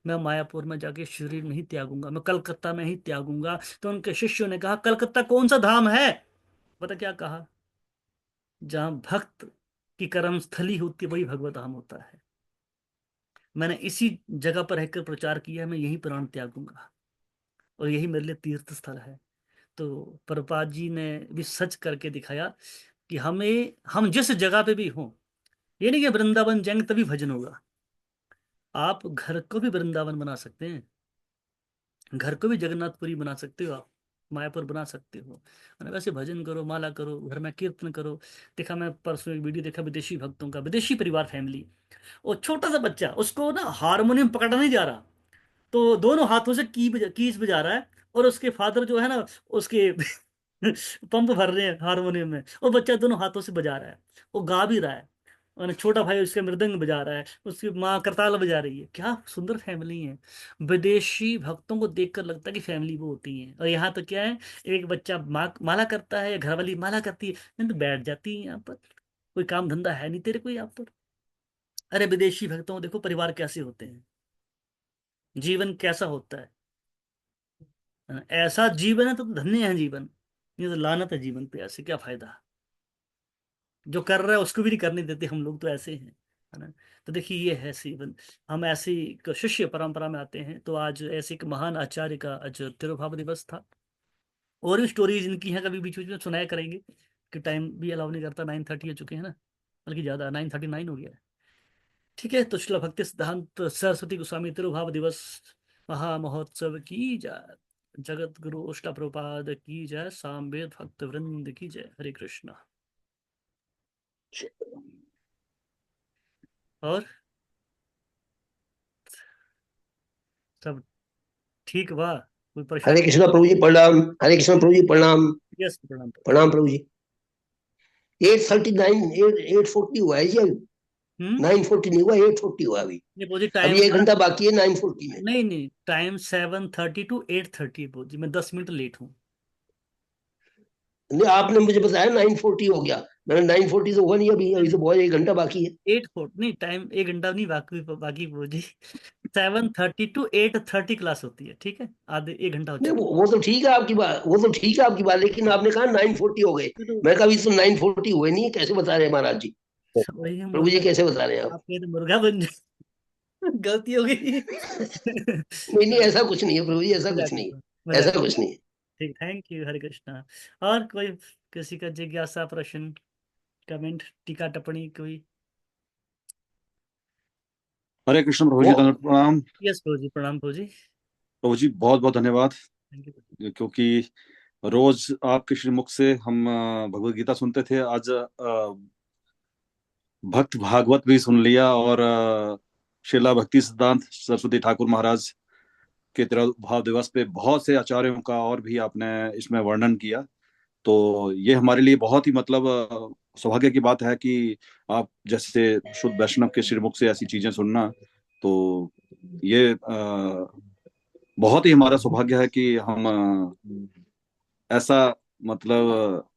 मैं मायापुर में जाके शरीर नहीं त्यागूंगा, मैं कलकत्ता में ही त्यागूंगा। तो उनके शिष्यों ने कहा कलकत्ता कौन सा धाम है, पता क्या कहा, जहां भक्त की कर्मस्थली होती है वही भगवत धाम होता है। मैंने इसी जगह पर रहकर प्रचार किया है, मैं यही प्राण त्यागूंगा, और यही मेरे लिए तीर्थ स्थल है। तो प्रभुपाद जी ने भी सच करके दिखाया कि हम जिस जगह पे भी हों, ये नहीं कि वृंदावन जाएंगे तभी भजन होगा, आप घर को भी वृंदावन बना सकते हैं, घर को भी जगन्नाथपुरी बना सकते हो आप, मायापुर बना सकते हो। और वैसे भजन करो, माला करो, घर में कीर्तन करो। देखा मैं परसों एक वीडियो देखा विदेशी भक्तों का, विदेशी परिवार फैमिली, वो छोटा सा बच्चा उसको ना हारमोनियम पकड़ना नहीं जा रहा, तो दोनों हाथों से कीज बजा रहा है, और उसके फादर जो है ना उसके पंप भर रहे हैं हारमोनियम में, और बच्चा दोनों हाथों से बजा रहा है, वो गा भी रहा है, और छोटा भाई उसका मृदंग बजा रहा है, उसकी माँ करताल बजा रही है। क्या सुंदर फैमिली है। विदेशी भक्तों को देखकर लगता है कि फैमिली वो होती है, और यहाँ तो क्या है, एक बच्चा माला करता है या घर वाली माला करती है, नहीं तो बैठ जाती है यहाँ पर, कोई काम धंधा है नहीं तेरे को यहाँ पर। अरे विदेशी भक्तों को देखो परिवार कैसे होते हैं, जीवन कैसा होता है। ऐसा जीवन है तो धन्य है जीवन, ये तो लानत है जीवन पे, ऐसे क्या फायदा। जो कर रहा है उसको भी नहीं करने देते हम लोग, तो ऐसे हैं, है ना। तो देखिए ये है जीवन। हम ऐसी एक शिष्य परंपरा में आते हैं, तो आज ऐसे एक महान आचार्य का आज तिरुभाव दिवस था। और भी स्टोरीज इनकी हैं, कभी बीच बीच में सुनाया करेंगे, कि टाइम भी अलाउ नहीं करता, 9:30 हो चुके हैं ना, बल्कि ज़्यादा 9:39 हो गया है। ठीक है, तो शिला भक्ति सिद्धांत सरस्वती गोस्वामी तिरुभाव दिवस महामहोत्सव की जय। जगत गुरु शिला प्रभुपाद की जय। सामवेद भक्त वृंद की जय। हरे कृष्णा। और सब ठीक हुआ, कोई हरे परेशानी? कृष्णा प्रभु जी प्रणाम। हरे कृष्णा प्रभु जी प्रणाम। यस, प्रणाम। प्रणाम प्रभु जी। 8:39 8:40 हुआ है जी अभी। हम्म। 9:40 नहीं हुआ, 8:40 हुआ अभी। ये बोझी अभी टाइम 1 घंटा था। बाकी है 9:40 में। नहीं नहीं, टाइम 7:30 to 8:30 बोझी, मैं 10 मिनट लेट हूँ। नहीं, आपने मुझे बताया 9:40 हो गया। मैंने 9:40 तो हुआ नहीं अभी, अभी तो बहुत 1 घंटा बाकी है। 8:40 नहीं, टाइम 1 घंटा नहीं, बाकी बाकी बोझी 7:30 to 8:30 क्लास होती है, ठीक है, आधे 1 घंटा हो नहीं, चुका। वो तो ठीक है आपकी बात, वो तो ठीक है आपकी बात, लेकिन आपने कहा 9:40 हो गए। तो मैं कहा अभी तो 9:40 हुए नहीं है, कैसे बता रहे हैं महाराज जी? वही है, प्रभु जी मुर्गा। कैसे बता रहे हैं आप? आप कहे तो मुर्गा बन जाए। गलती हो गई। नहीं नहीं, ऐसा कुछ नहीं है प्रभु जी, ऐसा कुछ मजाक कर नहीं रहा हूँ, है, मजाक। ऐसा कुछ नहीं है। ठीक, थैंक यू, हरे कृष्णा। और कोई किसी का जिज्ञासा, प्रश्न, कमेंट, टीका टिप्पणी कोई? हरे कृष्ण प्रभु जी, वो दंड प्रणाम। यस प्रभु जी, प्रणाम प्रभु जी। प्रभु जी बहुत बहुत धन्यवाद, थैंक यू। क्योंकि रोज आपके श्रीमुख से हम भगवत गीता सुनते थे, आज भक्त भागवत भी सुन लिया, और शिला भक्ति सिद्धांत सरस्वती ठाकुर महाराज के तिरुभाव दिवस पे बहुत से आचार्यों का और भी आपने इसमें वर्णन किया। तो ये हमारे लिए बहुत ही मतलब सौभाग्य की बात है कि आप जैसे शुद्ध वैष्णव के श्रीमुख से ऐसी चीजें सुनना, तो ये बहुत ही हमारा सौभाग्य है कि हम ऐसा मतलब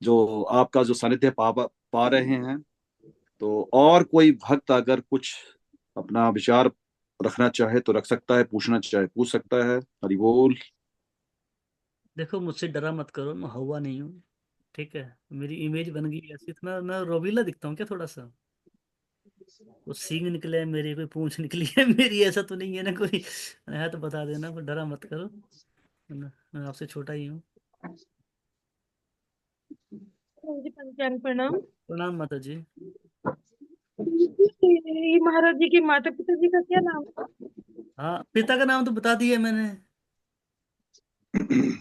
जो आपका जो सानिध्य पा रहे हैं। तो और कोई भक्त अगर कुछ अपना विचार रखना चाहे तो रख सकता है, पूछना चाहे पूछ सकता है। हरि बोल। देखो मुझसे डरा मत करो, मैं हुआ नहीं हूँ, ठीक है। मेरी इमेज बन गई ऐसी, इतना मैं रोबीला दिखता हूँ क्या थोड़ा सा? कुछ सींग निकले हैं मेरे, कोई पूंछ निकली है मेरी, ऐसा तो नहीं है ना कोई? है तो बता देना, कोई डरा मत करो, है ना, मैं आपसे छोटा ही हूँ। जी पंचांग प्रणाम। प्रणाम माता जी। ये महाराज जी के माता पिता जी का क्या नाम था? हाँ, पिता का नाम तो बता दिया मैंने,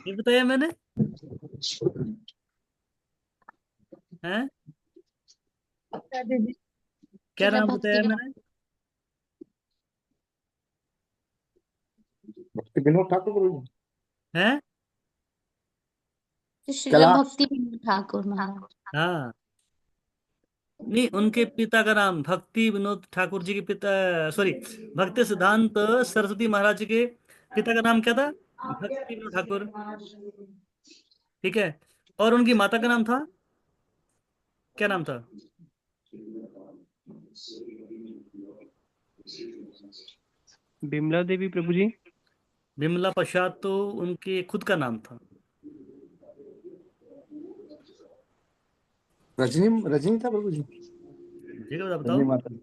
ये बताया मैंने, हैं? दादी जी। क्या शिला नाम भक्ति बताया विनोद। मैंने? भक्ति विनोद ठाकुर प्रभु जी। हैं? शिला कैलाश। भक्ति विनोद ठाकुर महाराज। हाँ, नहीं, उनके पिता का नाम भक्ति विनोद ठाकुर जी के पिता, सॉरी, भक्ति सिद्धांत सरस्वती महाराज जी के पिता का नाम क्या था? भक्ति विनोद ठाकुर, ठीक है। और उनकी माता का नाम था, क्या नाम था? बिमला देवी प्रभु जी। विमला प्रसाद तो उनके खुद का नाम था। रजनी, रजनी था प्रभु जी। ठीक है, रजनी बताओ। माता।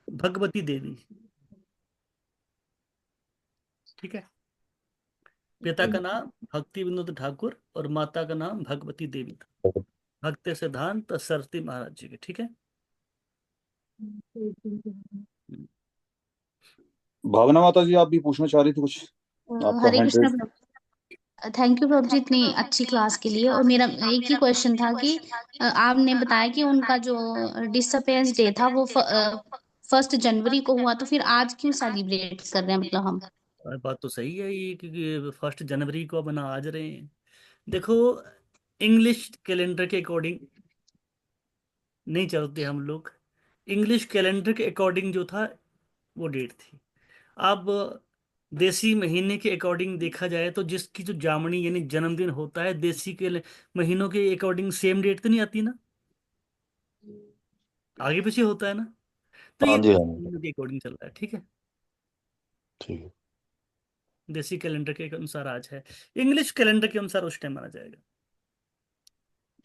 भगवती देवी, ठीक है। पिता का नाम भक्ति विनोद ठाकुर और माता का नाम भगवती देवी था। भक्त सिद्धांत सरस्वती महाराज जी के, ठीक है। भावना माता जी, आप भी पूछना चाह रही थी कुछ? आपका हरे हैंड कृष्ण रेज। प्रभु। थैंक यू प्रभु जी इतनी अच्छी क्लास के लिए। और मेरा एक ही क्वेश्चन था कि आपने बताया कि उनका जो डिसअपियरेंस डे था वो 1 जनवरी को हुआ, तो फिर आज क्यों सेलिब्रेट कर रहे हैं मतलब हम? बात तो सही है ये, क्योंकि 1 जनवरी को अपन आज रहे हैं। देखो, इंग्लिश कैलेंडर के अकॉर्डिंग नहीं चलते हम लोग। इंग्लिश कैलेंडर के अकॉर्डिंग जो था वो डेट थी। अब देसी महीने के अकॉर्डिंग देखा जाए तो जिसकी जो जामनी यानी जन्मदिन होता है, देसी के महीनों के अकॉर्डिंग सेम डेट तो नहीं आती ना, आगे पीछे होता है ना। तो हाँ ये जी, हाँ जी, महीनों के अकॉर्डिंग चल रहा है, ठीक है। ठीक है। देसी कैलेंडर के अनुसार आज है, इंग्लिश कैलेंडर के अनुसार उस टाइम माना जाएगा,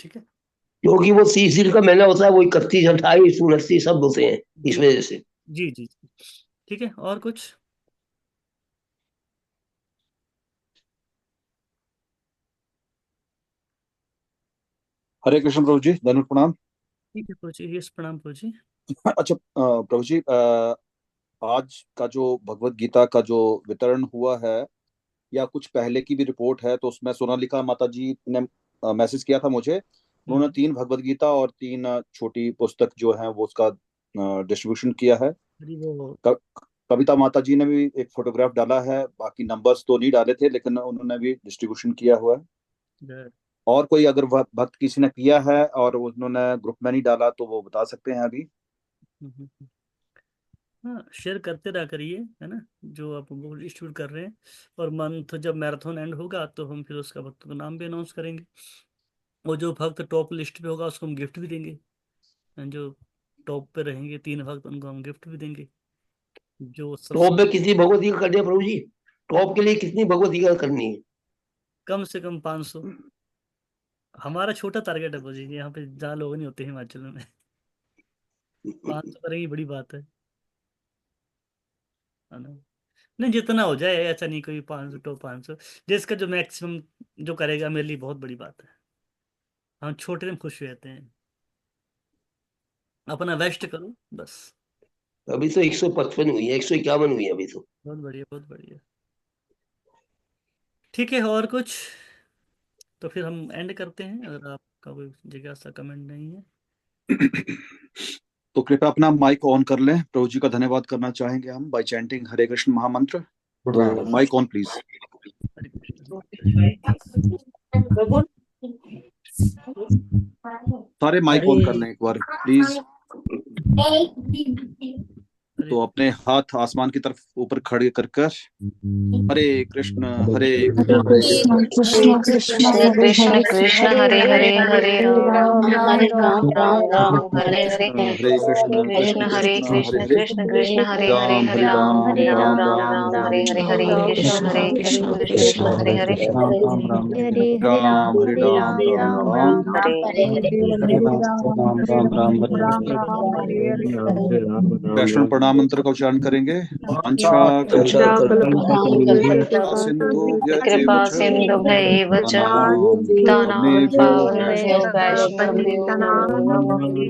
ठीक है। क्योंकि वो 30 दिन का महीना होता है, वो 31, 28, 29 सब होते हैं इस जी वजह से। जी जी जी, ठीक है। और कुछ? हरे कृष्ण प्रभु जी, धन्यवाद, प्रणाम। ठीक है प्रभु जी, यस प्रणाम प्रभु जी। अच्छा प्रभु जी, आज का जो भगवत गीता का जो वितरण हुआ है, या कुछ पहले की भी रिपोर्ट है, तो उसमें सोनालिका माता जी ने मैसेज किया था मुझे। उन्होंने 3 भगवत गीता और 3 छोटी पुस्तक जो है वो उसका डिस्ट्रीब्यूशन किया है। अरे वो क- कविता माता जी ने भी एक फोटोग्राफ डाला है, बाकी नंबर्स तो नहीं डाले थे, लेकिन उन्होंने भी डिस्ट्रीब्यूशन किया हुआ है। ज- और कोई अगर भक्त किसी ने किया है और उन्होंने ग्रुप में नहीं डाला तो वो बता सकते हैं अभी। हाँ, शेयर करते रहा करिए, है ना, जो आप डिस्ट्रीब्यूट कर रहे हैं। और मंथ जब मैराथन एंड होगा तो हम फिर उसका भक्त का नाम भी अनाउंस करेंगे, और जो भक्त टॉप लिस्ट पे होगा उसको हम गिफ्ट भी देंगे। जो टॉप पे रहेंगे 3 भक्त उनको हम गिफ्ट भी देंगे, जो सबसे टॉप पे कितनी भगवत गीता करनी है प्रभु जी? टॉप के लिए कितनी भगवत गीता करनी है? कम से कम 500। हमारा छोटा टारगेट है प्रभु जी, यहाँ पे जहाँ लोग नहीं होते हिमाचल में। 500 करेंगे बड़ी बात है ना। नहीं, जितना हो जाए, ऐसा नहीं कोई 500 तो 500, जिसका जो मैक्सिमम जो करेगा मेरे लिए बहुत बड़ी बात है। हम छोटे में खुश रहते हैं, अपना बेस्ट करो बस। अभी तो 155 हुई है, 151 हुई है अभी तो। बहुत बढ़िया बहुत बढ़िया, ठीक है। और कुछ? तो फिर हम एंड करते हैं, अगर आपका कोई जिज्ञासा कमेंट नहीं है। तो कृपया अपना माइक ऑन कर लें। प्रभु जी का धन्यवाद करना चाहेंगे हम बाय चैंटिंग हरे कृष्ण महामंत्र। तो माइक ऑन प्लीज। हरे कृष्ण। सारे माइक ऑन कर लें एक बार प्लीज। हरे तो अपने हाथ आसमान की तरफ ऊपर खड़े कर कर हरे कृष्ण हरे कृष्ण कृष्ण कृष्ण कृष्ण कृष्ण हरे हरे हरे राम हरे राम राम राम हरे हरे हरे कृष्ण कृष्ण हरे कृष्ण कृष्ण हरे हरे कृष्ण कृष्ण हरे हरे राम हरे हरे राम राम हरे राम राम राम राम राम हरे हरे हरे हरे कृष्ण हरे कृष्ण कृष्ण हरे हरे राम हरे हरे राम राम राम राम राम राम हरे हरे वैष्णव प्रणाम मंत्र का उच्चारण करेंगे। वांछा वांछा कल्पतरुभ्यश्च कृपा सिन्धुभ्यश्च सिंधु भैव च पतितानां दानां पावनेभ्यो पावनेभ्यो वैष्णवेभ्यो नमः।